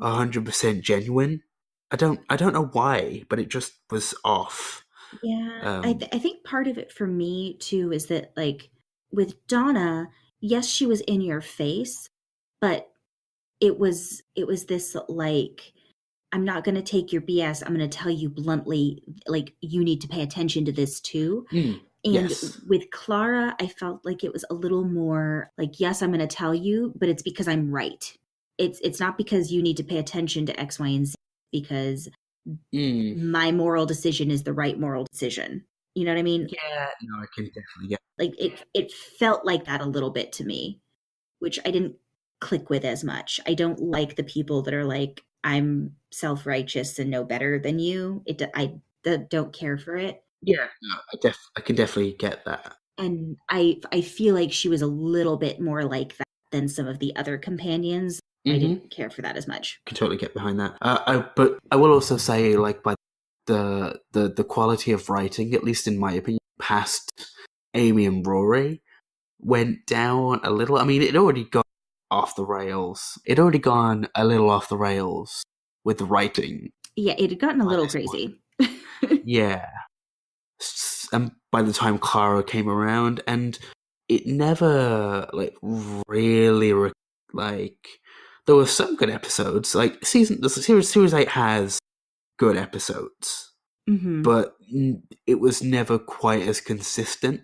100% genuine. I don't know why, but it just was off. Yeah. Um, I think part of it for me too is that, like, with Donna, yes, she was in your face, but it was this like, I'm not going to take your BS. I'm going to tell you bluntly, like, you need to pay attention to this too. And yes. with Clara, I felt like it was a little more like, yes, I'm going to tell you, but it's because I'm right. It's not because you need to pay attention to X, Y, and Z, because Mm. my moral decision is the right moral decision. You know what I mean? Yeah, no, I can definitely get. Like it felt like that a little bit to me, which I didn't click with as much. I don't like the people that are like, I'm self-righteous and know better than you. Don't care for it. Yeah, no, I can definitely get that. And I feel like she was a little bit more like that than some of the other companions. I Mm-hmm. didn't care for that as much. Can totally get behind that. But I will also say, like, by the quality of writing, at least in my opinion, past Amy and Rory, went down a little. I mean, it already got off the rails. It already gone a little off the rails with the writing Yeah, it had gotten a by little this point. crazy. Yeah, and by the time Clara came around, and it never like really like there were some good episodes. Like the series 8 has good episodes, Hmm. but it was never quite as consistent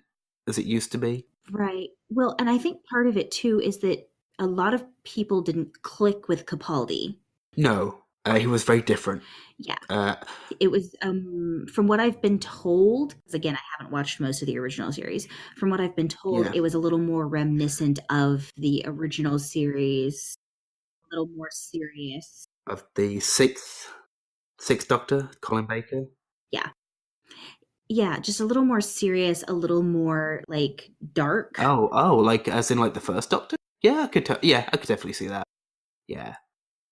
as it used to be. Right. Well, and I think part of it too is that a lot of people didn't click with Capaldi. No, he was very different. Yeah. Uh, It was, from what I've been told, 'cause again, I haven't watched most of the original series. From what I've been told, yeah, it was a little more reminiscent of the original series, a little more serious. of the sixth Doctor, Colin Baker. Yeah. Yeah, just a little more serious, a little more, like, dark, Like as in like the first Doctor. Yeah, yeah, I could definitely see that. Yeah.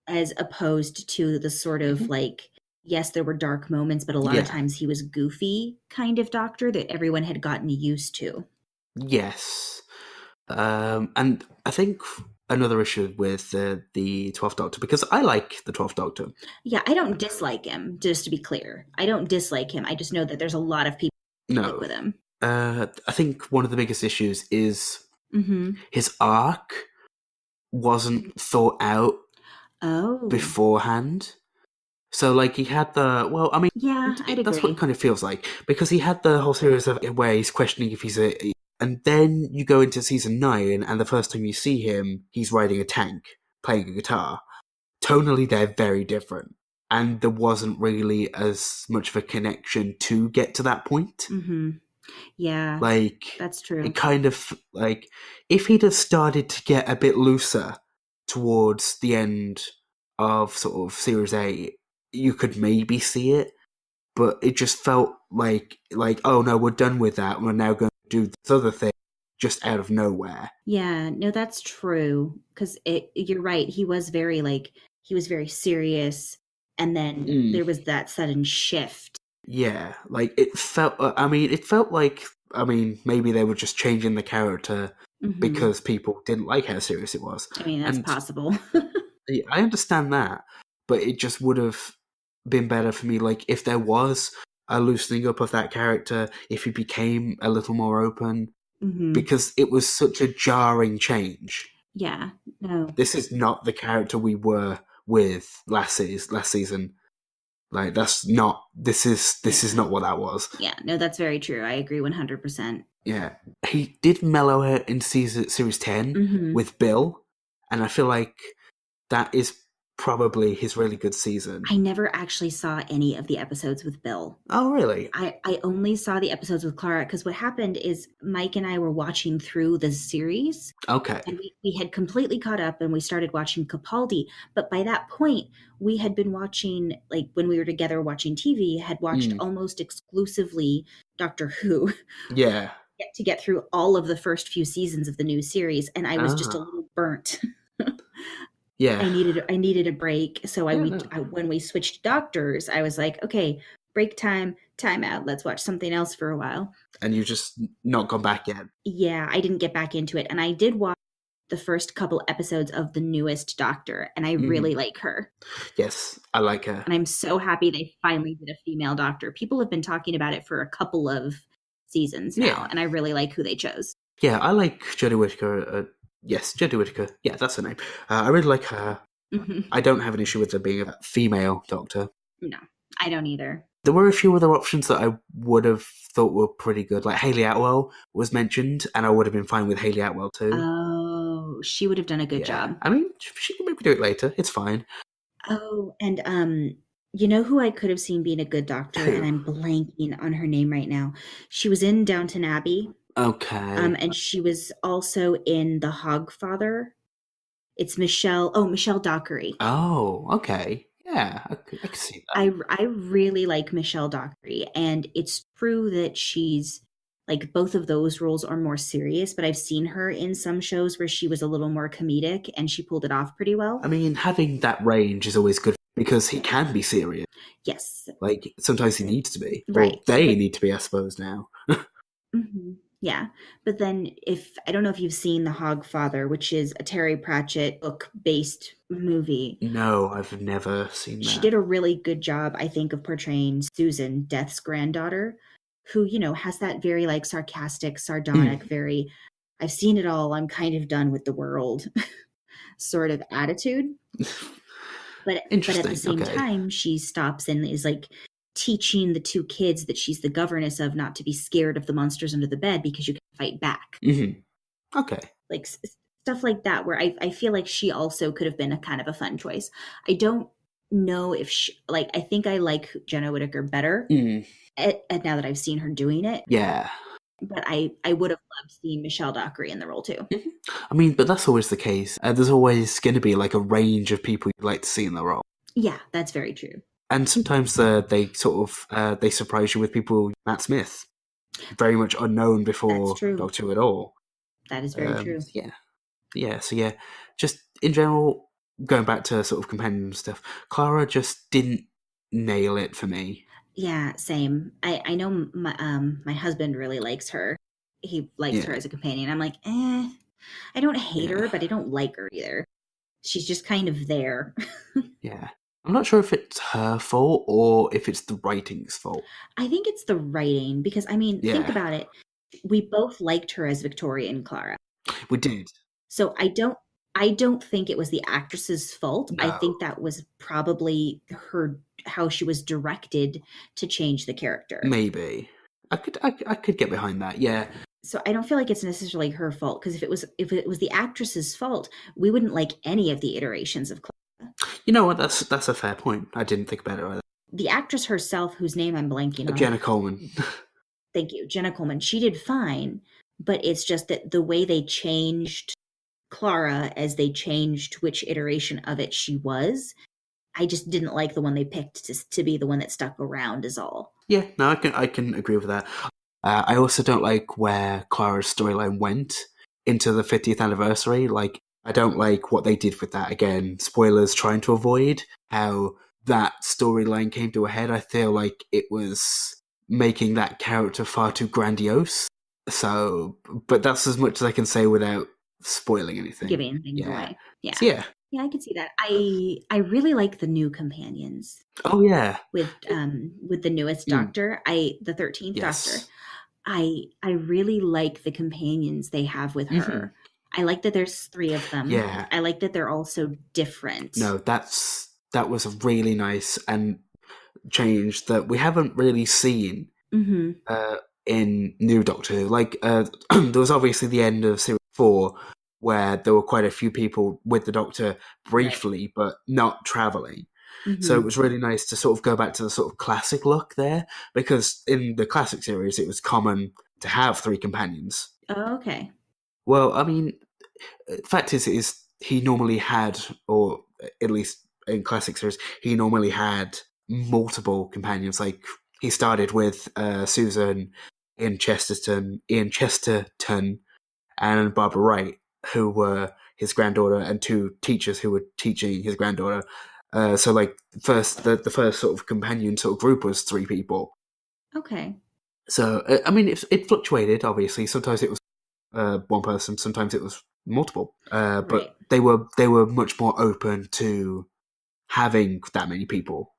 as opposed to the sort of, Hmm. like, yes, there were dark moments, but a lot of Yeah. times he was goofy kind of doctor that everyone had gotten used to. Yes. And I think another issue with the 12th Doctor, because I like the 12th Doctor. Yeah, I don't dislike him, just to be clear. I don't dislike him. I just know that there's a lot of people who click No. with him. I think one of the biggest issues is Mhm. his arc wasn't thought out Oh. beforehand. So, like, he had I mean, Yeah, I'd that's what it agree. kind of feels like. Because he had the whole series of where he's questioning if he's a. And then you go into season 9, and the first time you see him, he's riding a tank, playing a guitar. Tonally, they're very different. And there wasn't really as much of a connection to get to that point. Mhm. Yeah, Like, that's it true. kind of, like, if he'd have started to get a bit looser towards the end of sort of Series 8, you could maybe see it, but it just felt like, oh no, we're done with that. We're now going to do this other thing just out of nowhere. Yeah, no, that's true. Because you're right. He was very serious, and then Mm. there was that sudden shift. Yeah, like it felt. I mean, it felt like I mean, maybe they were just changing the character Hmm. because people didn't like how serious it was. I mean, that's And possible. I understand that, but it just would have been better for me, like, if there was a loosening up of that character, if he became a little more open, Hmm. because it was such a jarring change. Yeah. No. This is not the character we were with last season. Like, that's not. This is Yeah. not what that was. Yeah. No, that's very true. I agree 100%. Yeah, he did mellow it in series 10 Hmm. with Bill, and I feel like that is probably his really good season. I never actually saw any of the episodes with Bill. Oh, really? I only saw the episodes with Clara because what happened is Mike and I were watching through the series Okay. and we had completely caught up and we started watching Capaldi. But by that point, we had been watching, like when we were together watching TV, had watched Mm. almost exclusively Doctor Who Yeah. to get through all of the first few seasons of the new series. And I was just a Ah. little burnt. Yeah. I needed a break. So Yeah. No. when we switched doctors, I was like, okay, break time, time out. Let's watch something else for a while. And you've just not gone back yet. Yeah, I didn't get back into it. And I did watch the first couple episodes of the newest Doctor, and I really like her. Yes, I like her. And I'm so happy they finally did a female Doctor. People have been talking about it for a couple of seasons now, Yeah. and I really like who they chose. Yeah, I like Jodie Whittaker. Yes, Jodie Whittaker. Yeah, that's her name. I really like her. Hmm. I don't have an issue with there being a female Doctor. No, I don't either. There were a few other options that I would have thought were pretty good. Like Hayley Atwell was mentioned, and I would have been fine with Hayley Atwell too. Oh, she would have done a good job. I mean, she can maybe do it later. It's fine. Oh, and you know who I could have seen being a good doctor, Who? and I'm blanking on her name right now. She was in Downton Abbey, Okay. and she was also in The Hogfather. It's Michelle Dockery. Oh, okay. Yeah, I can see that. I really like Michelle Dockery, and it's true that she's like both of those roles are more serious, but I've seen her in some shows where she was a little more comedic and she pulled it off pretty well. I mean, having that range is always good because he can be serious. Yes. Like, sometimes he needs to be. Right. Or they need to be, I suppose, now. Mhm. Yeah. But then if I don't know if you've seen The Hogfather, which is a Terry Pratchett book-based movie. No, I've never seen that. She did a really good job, I think, of portraying Susan, Death's granddaughter, who, has that very like sarcastic, sardonic, very I've seen it all, I'm kind of done with the world sort of attitude. But at the same time, she stops and is like teaching the two kids that she's the governess of not to be scared of the monsters under the bed because you can fight back. Mm-hmm. Okay. Like stuff like that, where I feel like she also could have been a kind of a fun choice. I don't know if I think I like Jenna Whittaker better now that I've seen her doing it. Yeah. But I would have loved seeing Michelle Dockery in the role too. Mm-hmm. I mean, but that's always the case. There's always going to be like a range of people you'd like to see in the role. Yeah, that's very true. And sometimes they sort of they surprise you with people. Matt Smith, very much unknown before Doctor Who at all. That is very true. Yeah. So yeah, just in general, going back to sort of companion stuff, Clara just didn't nail it for me. Yeah, same. I know my husband really likes her. He likes her as a companion. I'm like, I don't hate her, but I don't like her either. She's just kind of there. Yeah. I'm not sure if it's her fault or if it's the writing's fault. I think it's the writing because, I mean, think about it. We both liked her as Victoria and Clara. We did. So I don't think it was the actress's fault. No. I think that was probably how she was directed to change the character. Maybe. I could get behind that. Yeah. So I don't feel like it's necessarily her fault because if it was the actress's fault, we wouldn't like any of the iterations of Clara. You know what? That's a fair point. I didn't think about it either. The actress herself, whose name I'm blanking on. Jenna Coleman. Thank you, Jenna Coleman. She did fine, but it's just that the way they changed Clara as they changed which iteration of it she was, I just didn't like the one they picked to be the one that stuck around is all. Yeah, no, I can agree with that. I also don't like where Clara's storyline went into the 50th anniversary. Like, I don't like what they did with that. Again, spoilers trying to avoid how that storyline came to a head. I feel like it was making that character far too grandiose. So, but that's as much as I can say without spoiling anything. Giving things Yeah. away. Yeah. So yeah. Yeah, I could see that. I really like the new companions Oh yeah. with the newest Mm, Doctor. The 13th Doctor. yes. I really like the companions they have with Hmm. her. I like that there's 3 of them. Yeah. I like that they're all so different. No, that was a really nice and change that we haven't really seen Mhm. uh, in New Doctor Who. Like, there was obviously the end of series 4 where there were quite a few people with the Doctor Right. briefly, but not traveling. So it Mhm. was really nice to sort of go back to the sort of classic look there, because in the classic series it was common to have 3 companions. Oh, okay. Well, I mean, the fact is he normally had, or at least in classic series, he normally had multiple companions. Like, he started with Susan, Ian Chesterton, and Barbara Wright, who were his granddaughter, and 2 teachers who were teaching his granddaughter. So, like, the first sort of companion sort of group was 3 people. Okay. So, I mean, it fluctuated. Obviously, sometimes it was one person, sometimes it was multiple. But Right. they were much more open to having that many people.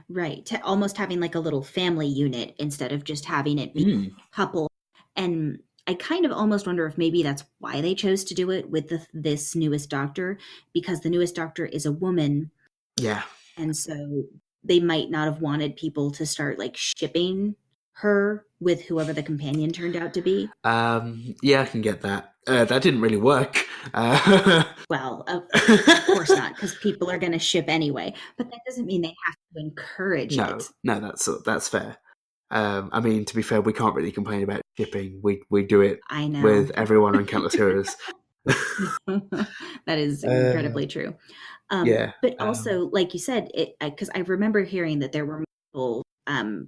Right. To almost having like a little family unit instead of just having it be Mm. a couple. And I kind of almost wonder if maybe that's why they chose to do it with this newest Doctor, because the newest Doctor is a woman, Yeah. and so they might not have wanted people to start like shipping her with whoever the companion turned out to be. Yeah, I can get that. That didn't really work. Uh, Well, of course not, because people are going to ship anyway. But that doesn't mean they have to encourage no, it. no, that's fair. I mean, to be fair, we can't really complain about shipping. We do it I with know. everyone on Countless Heroes. That is uh, incredibly true. yeah. But also, like you said, it because I remember hearing that there were multiple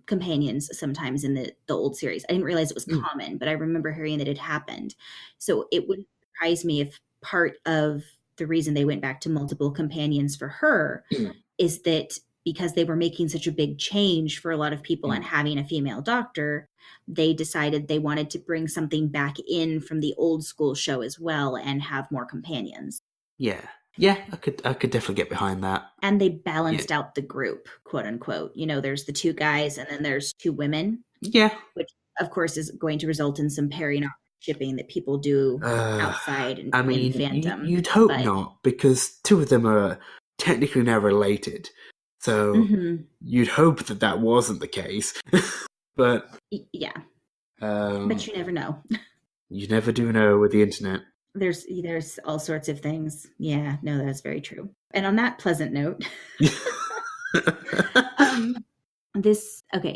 companions sometimes in the old series. I didn't realize it was Mm, common, but I remember hearing that it happened. So it wouldn't surprise me if part of the reason they went back to multiple companions for her mm, is that because they were making such a big change for a lot of people and mm. having a female doctor, they decided they wanted to bring something back in from the old school show as well and have more companions. Yeah. Yeah, I could definitely get behind that. And they Yeah. balanced out the group, quote unquote. There's the 2 guys and then there's 2 women, Yeah. which of course is going to result in some pairing off shipping that people do Uh, outside I in mean, fandom. you'd hope But not, because 2 of them are technically now related. So mhm, you'd hope that that wasn't the case. But yeah, but um, you never know. you never do know with the internet. There's all sorts of things. Yeah, no, that's very true. And on that pleasant note, um,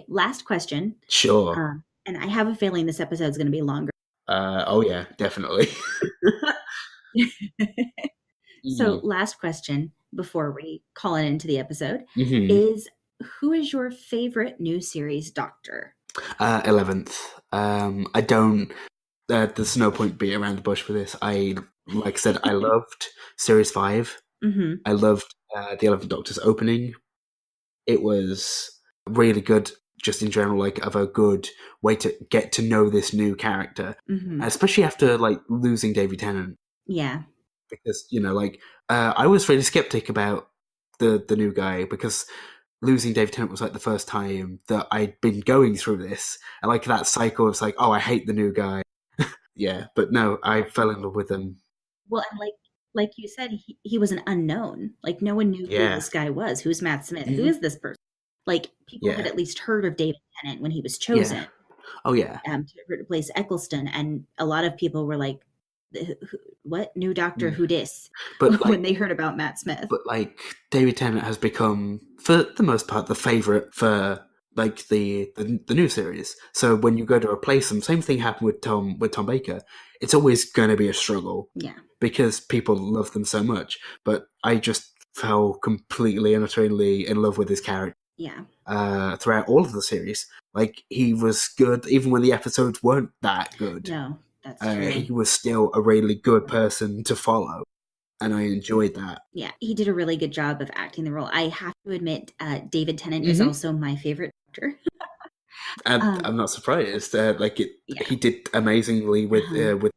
last question. Sure. And I have a feeling this episode is going to be longer. Oh yeah, definitely. So, Mm. last question before we call it into the episode Hmm. is, who is your favorite new series Doctor? 11th. I don't. There's no point beating around the bush for this. Like I said, I loved Series 5. Mm-hmm. I loved the 11th Doctor's opening. It was really good, just in general, like, of a good way to get to know this new character, Mm-hmm. especially after, like, losing David Tennant. Yeah. Because, like, I was really skeptic about the new guy, because losing David Tennant was like the first time that I'd been going through this, and like that cycle of like, oh, I hate the new guy. Yeah, but no, I fell in love with him. Well, and like you said, he was an unknown. Like no one knew who Yeah. this guy was. Who's Matt Smith? Who Hmm. is this person? Like people had Yeah. at least heard of David Tennant when he was Yeah. chosen Oh yeah. to replace Eccleston, and a lot of people were like, "What new Doctor? Mm. Who dis?" But when like, they heard about Matt Smith. David Tennant has become, for the most part, the favorite for like the new series. So when you go to replace him, same thing happened with Tom Baker. It's always going to be a struggle Yeah. because people love them so much. But I just fell completely and utterly in love with his character Yeah. throughout all of the series. Like, he was good even when the episodes weren't that good. No, that's He true. was still a really good person to follow, and I enjoyed that. Yeah, he did a really good job of acting the role. I have to admit, David Tennant is Hmm. also my favorite Doctor. And Um, I'm not surprised. yeah. He did amazingly Uh-huh. with.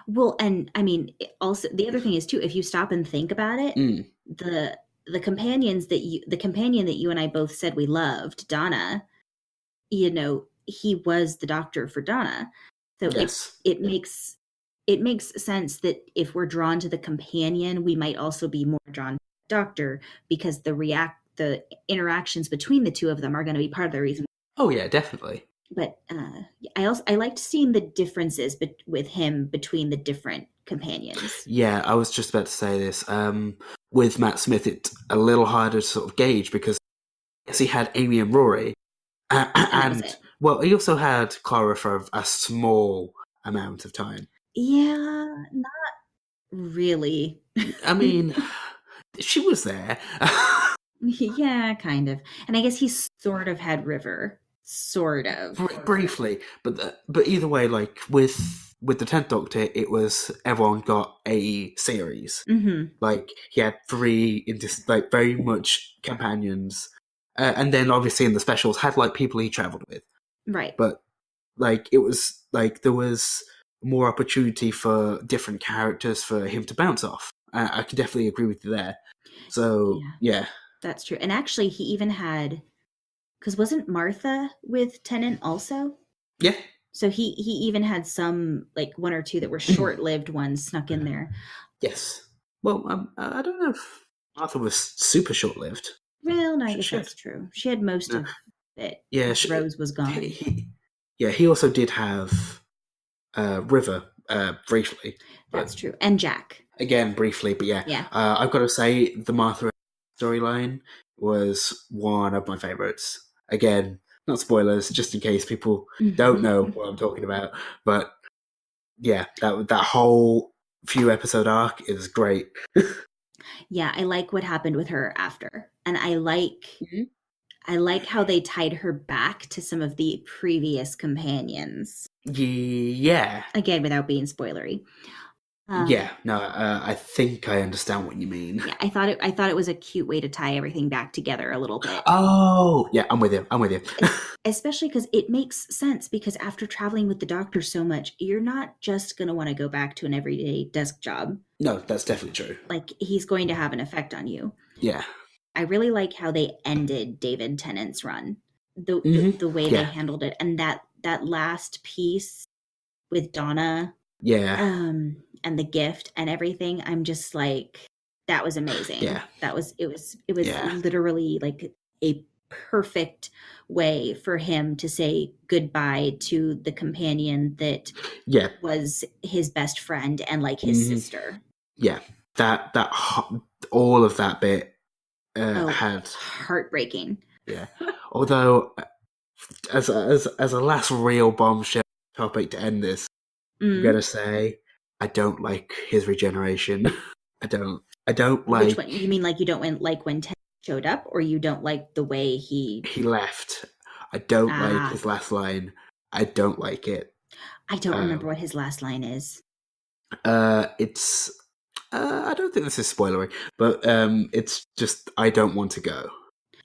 Well, and I mean, also the other thing is too, if you stop and think about it, Mm, the the companion that you and I both said we loved, Donna, he was the doctor for Donna. So yes. it makes sense that if we're drawn to the companion, we might also be more drawn to the doctor because the interactions between the two of them are going to be part of the reason. Oh yeah, definitely. But I liked seeing the differences with him between the different companions. Yeah, I was just about to say this. With Matt Smith, it's a little harder to sort of gauge because yes, he had Amy and Rory, And that was and it. well, he also had Clara for a small amount of time. Yeah, not really. I mean, she was there. Yeah, kind of. And I guess he sort of had River. Sort of. Briefly, but either way, like with the 10th Doctor, it was everyone got a series. Mm-hmm. Like he had three like very much companions, and then obviously in the specials had like people he travelled with. Right. But like it was like there was more opportunity for different characters for him to bounce off. I can definitely agree with you there. So Yeah, yeah, that's true. And actually, he even had, because wasn't Martha with Tennant also? yeah, So he even had some, like one or two that were short lived ones snuck in there. yes. Well, I don't know if Arthur was super short lived. Well, no, I guess She had that's true. She had most no, of it yeah, because Rose was gone. yeah. He also did have River briefly, That's but true. And Jack. again briefly. But yeah, Yeah. I've got to say the Martha storyline was one of my favorites. Again, not spoilers, just in case people don't know what I'm talking about. But yeah, that whole few episode arc is great. Yeah, I like what happened with her after. And Mhm. I like how they tied her back to some of the previous companions. Yeah, Again, without being spoilery. yeah. No, I think I understand what you mean. Yeah, I thought it was a cute way to tie everything back together a little bit. Oh, yeah, I'm with you. I'm with you. Especially because it makes sense because after traveling with the doctor so much, you're not just going to want to go back to an everyday desk job. No, that's definitely true. Like he's going to have an effect on you. Yeah. I really like how they ended David Tennant's run. The way they Yeah. handled it and that last piece with Donna Yeah. and the gift and everything, I'm just like that was amazing. Yeah. It was Yeah. literally like a perfect way for him to say goodbye to the companion that Yeah. was his best friend and like his hmm sister. Yeah. All of that bit Oh, had heartbreaking. yeah. Although as a last real bombshell topic to end this, I'm Mm. gonna say I don't like his regeneration. I don't Which like one? You mean like you don't like when Ted showed up, or you don't like the way he? he left. I don't like Ah, his last line. I don't like it. I don't remember Um, what his last line is. it's I don't think this is spoilery, but it's just I don't want to go.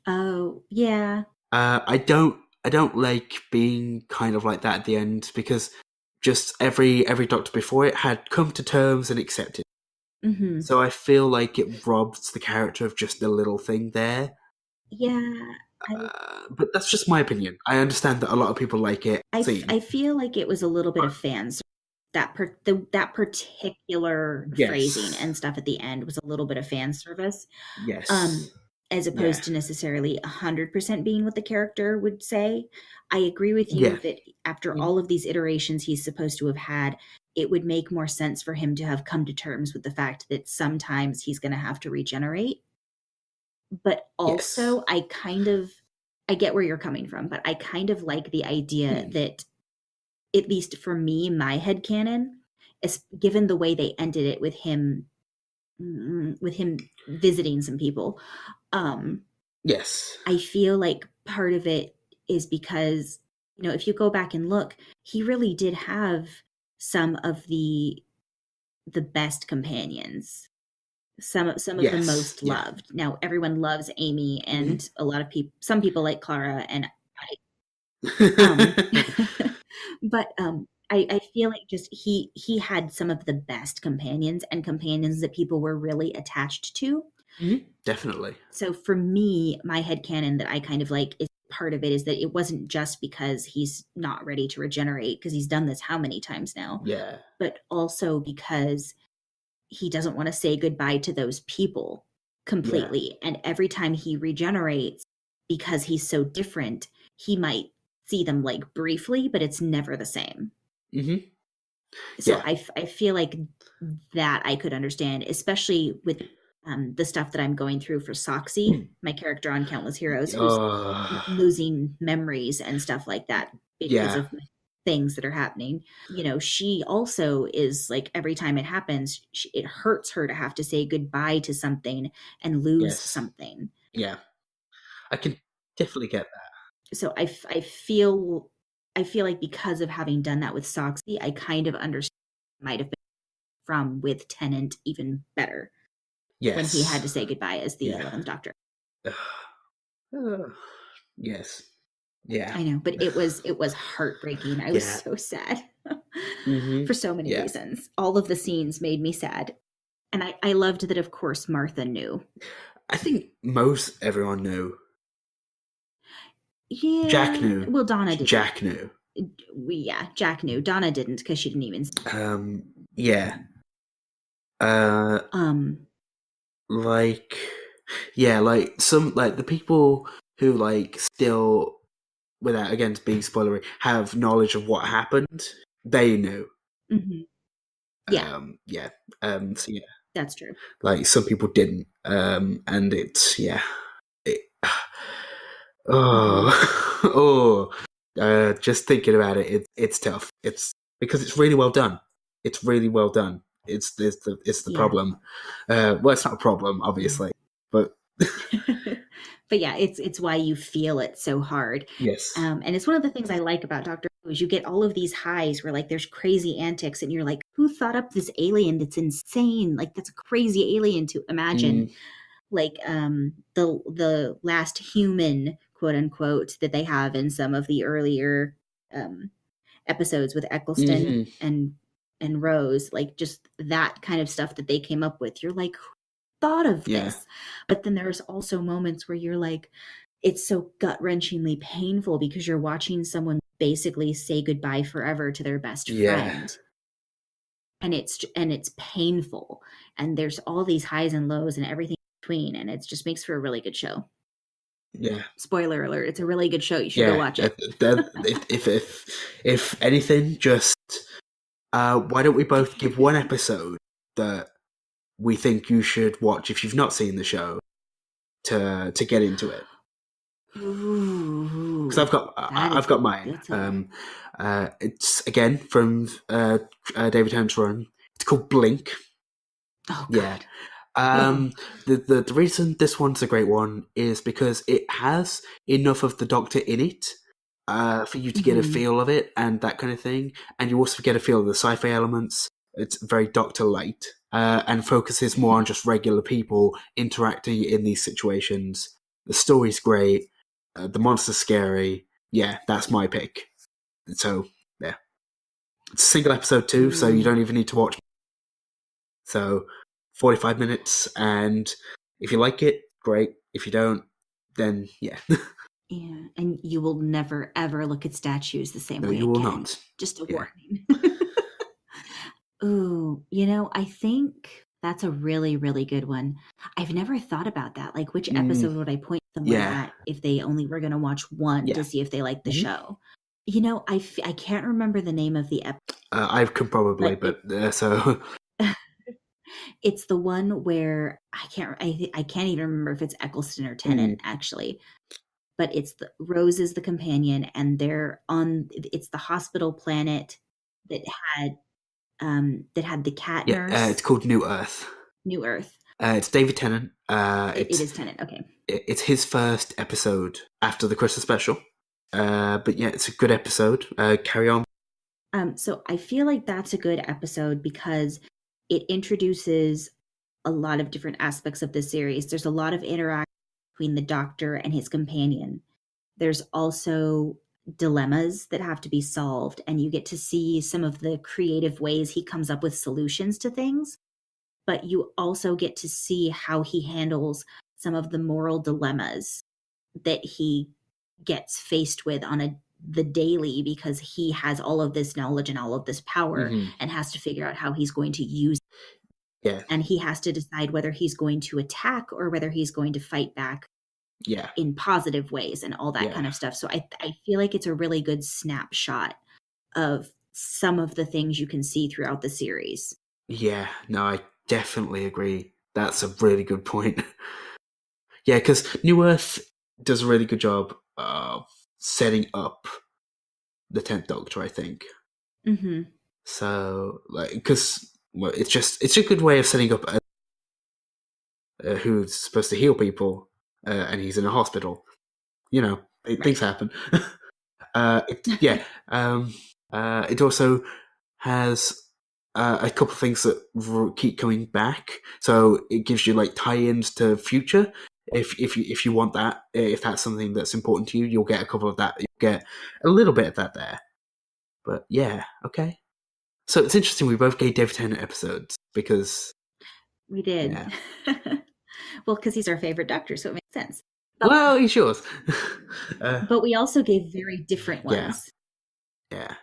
Oh, yeah. I don't like being kind of like that at the end because just every doctor before it had come to terms and accepted. Mm-hmm. So I feel like it robs the character of just a little thing there. Yeah. I But that's just my opinion. I understand that a lot of people like it scene. I feel like it was a little bit of fans. That particular phrasing Yes. and stuff at the end was a little bit of fan service, um, Yes. as Yeah. opposed to necessarily 100% being what the character would say. I agree with you Yeah. that after all of these iterations he's supposed to have had, it would make more sense for him to have come to terms with the fact that sometimes he's going to have to regenerate. But Yes. also, I get where you're coming from, but I kind of like the idea Hmm. that at least for me, my headcanon, is given the way they ended it with him visiting some people, um, Yes. I feel like part of it is because, if you go back and look, he really did have some of the best companions, some of the Yes. most Yeah. loved. Now everyone loves Amy Hmm. and a lot of people some people like Clara and Um, but I feel like just he had some of the best companions and companions that people were really attached to. Definitely. So for me, my headcanon that I kind of like is part of it is that it wasn't just because he's not ready to regenerate, because he's done this how many times now, Yeah. but also because he doesn't want to say goodbye to those people Yeah. completely. And every time he regenerates, because he's so different, he might see them like briefly, but it's never the same. hmm So Yeah. I feel like that I could understand, especially with the stuff that I'm going through for Soxy, my character on Countless Heroes, who's losing memories and stuff like that because Yeah. of things that are happening. You know, she also is like, every time it happens, it hurts her to have to say goodbye to something and lose Yes. something. Yeah. I can definitely get that. So I feel like because of having done that with Soxy, I kind of understand might have been from with Tennant even better when he had Yes. to say goodbye as the Yeah. 11th Doctor. Yes. Yeah. I know, but it was heartbreaking. I was Yeah. so sad hmm for so many Yeah. reasons. All of the scenes made me sad. And I loved that, of course, Martha knew. I think most everyone knew. Jack Yeah, knew. well, Donna didn't. Jack knew. Yeah, Jack knew. Donna didn't because she didn't even. Yeah. Uh, Um, like, yeah, like some, like the people who like still, without again being spoilery, have knowledge of what happened. They knew. mhm. Yeah, Yeah. So yeah, that's true. like some people didn't. And it's yeah. It, oh, Hmm. oh. Just thinking about it, it's tough. It's because it's really well done. It's really well done. It's the Yeah. problem. Well, it's not a problem, Yeah. obviously, but But yeah, it's why you feel it so hard. yes. And it's one of the things I like about Doctor Who is you get all of these highs where like there's crazy antics and you're like, who thought up this alien that's insane? Like that's a crazy alien to imagine. Mm, Like the last human, quote unquote, that they have in some of the earlier um episodes with Eccleston hmm and Rose, like just that kind of stuff that they came up with. You're like, who thought of Yeah, this? But then there's also moments where you're like, it's so gut-wrenchingly painful because you're watching someone basically say goodbye forever to their best yeah, friend. And it's painful. And there's all these highs and lows and everything in between. And it just makes for a really good show. yeah, Spoiler alert, it's a really good show. You should go yeah. watch it. If anything, just why don't we both give one episode that we think you should watch if you've not seen the show to get into it? Because Ooh, I've got mine. that's a It's again from David Tennant's run. It's called Blink. oh Yeah. god. Oh. The reason this one's a great one is because it has enough of the Doctor in it for you to get a Mhm. feel of it and that kind of thing, and you also get a feel of the sci-fi elements. It's very Doctor light and focuses more on just regular people interacting in these situations. The story's great. The monster's scary. Yeah, that's my pick. So yeah, it's a single episode too, so you Ooh. don't even need to watch. So 45 minutes, and if you like it, great. If you don't, then yeah. Yeah, and you will never ever look at statues the same No, way you will again. not. Just a Yeah. warning. Ooh, I think that's a really, really good one. I've never thought about that. Like, which Mm, episode would I point someone yeah. at if they only were going to watch one Yeah. to see if they like the hmm show? I can't remember the name of the episode, I could probably, but but so it's the one where I can't even remember if it's Eccleston or mm, Tennant actually, but it's Rose is the companion, and it's the hospital planet that had the cat yeah, it's nurse, called New Earth. New Earth. It's David Tennant. It is Tennant. Okay. It's his first episode after the Christmas special. But yeah, it's a good episode. Carry on. So I feel like that's a good episode because it introduces a lot of different aspects of the series. There's a lot of interaction between the Doctor and his companion. There's also dilemmas that have to be solved, and you get to see some of the creative ways he comes up with solutions to things, but you also get to see how he handles some of the moral dilemmas that he gets faced with on the daily, because he has all of this knowledge and all of this power and has to figure out how he's going to use it. Yeah. And he has to decide whether he's going to attack or whether he's going to fight back in positive ways and all that kind of stuff. So I feel like it's a really good snapshot of some of the things you can see throughout the series. Yeah, no, I definitely agree. That's a really good point. Yeah, because New Earth does a really good job of setting up the 10th Doctor, I think. Mm-hmm. So, because it's a good way of setting up who's supposed to heal people, and he's in a hospital. Things happen. It also has a couple of things that keep coming back, so it gives you tie-ins to future. If you want that, if that's something that's important to you, you'll get a couple of that. You'll get a little bit of that there. But yeah, okay. So it's interesting. We both gave David Tennant episodes because we did. Yeah. Well, because he's our favorite Doctor, so it makes sense. Well, he's yours. But we also gave very different ones. Yeah.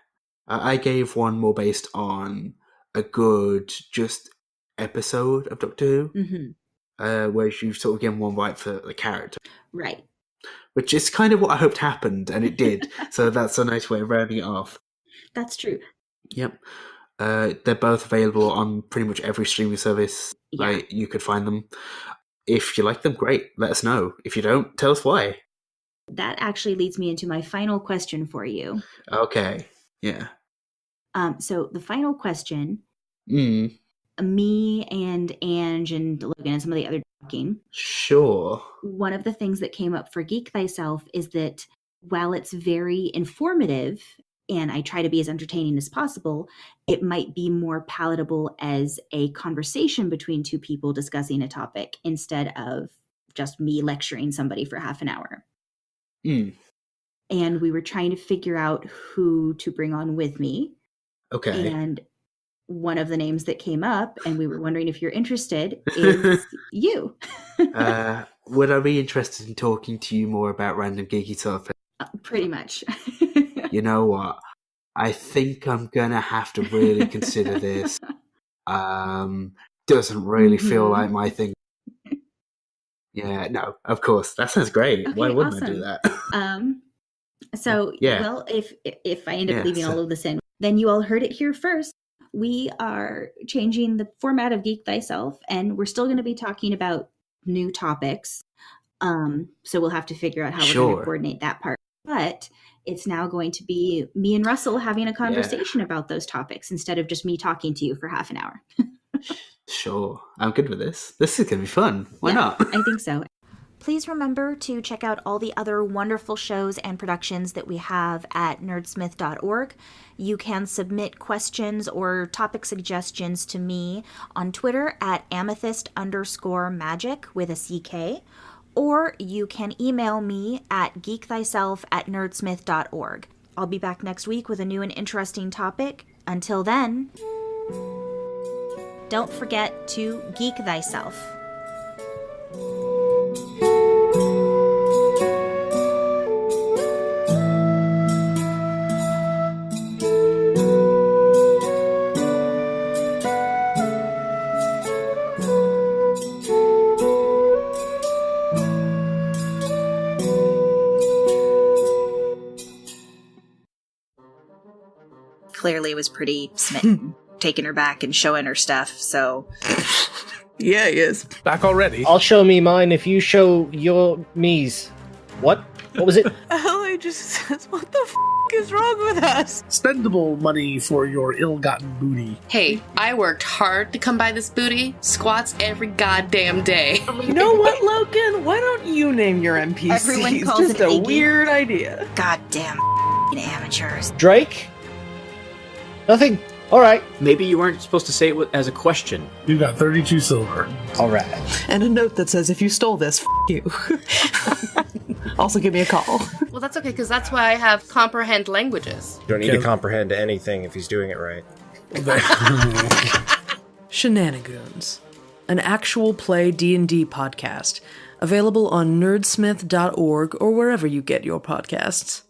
I gave one more based on a good just episode of Doctor Who, whereas you've sort of given one right for the character. Right. Which is kind of what I hoped happened, and it did. So that's a nice way of rounding it off. That's true. Yep. They're both available on pretty much every streaming service. Yeah. You could find them. If you like them, great. Let us know. If you don't, tell us why. That actually leads me into my final question for you. Okay. Yeah. So the final question, me and Ange and Logan and some of the other talking. Sure. One of the things that came up for Geek Thyself is that while it's very informative and I try to be as entertaining as possible, it might be more palatable as a conversation between two people discussing a topic instead of just me lecturing somebody for half an hour. And we were trying to figure out who to bring on with me. Okay. And one of the names that came up, and we were wondering if you're interested, is you. Would I be interested in talking to you more about random geeky stuff? Pretty much. You know what? I think I'm gonna have to really consider this. Doesn't really feel like my thing. Yeah, no, of course. That sounds great. Okay, why wouldn't awesome. I do that? So, well, if I end up leaving all of this in, then you all heard it here first. We are changing the format of Geek Thyself, and we're still going to be talking about new topics. So we'll have to figure out how we're going to coordinate that part. But it's now going to be me and Russell having a conversation about those topics instead of just me talking to you for half an hour. Sure. I'm good with this. This is going to be fun. Why not? I think so. Please remember to check out all the other wonderful shows and productions that we have at nerdsmith.org. You can submit questions or topic suggestions to me on Twitter at amethyst_magic with a CK, or you can email me at geekthyself@nerdsmith.org. I'll be back next week with a new and interesting topic. Until then, don't forget to geek thyself. Clearly was pretty smitten, taking her back and showing her stuff, so... Yeah, he is. Back already? I'll show me mine if you show your me's. What? What was it? Ellie just says, what the f*** is wrong with us? Spendable money for your ill-gotten booty. Hey, I worked hard to come by this booty. Squats every goddamn day. You know what, Logan? Why don't you name your NPCs? Everyone calls just it a Iggy. weird idea. Goddamn amateurs. Drake? Nothing. Alright. Maybe you weren't supposed to say it as a question. You got 32 silver. Alright. And a note that says, if you stole this, you. Also, give me a call. Well, that's okay, because that's why I have comprehend languages. You don't need to comprehend anything if he's doing it right. Shenanigans, an actual play D&D podcast, available on nerdsmith.org or wherever you get your podcasts.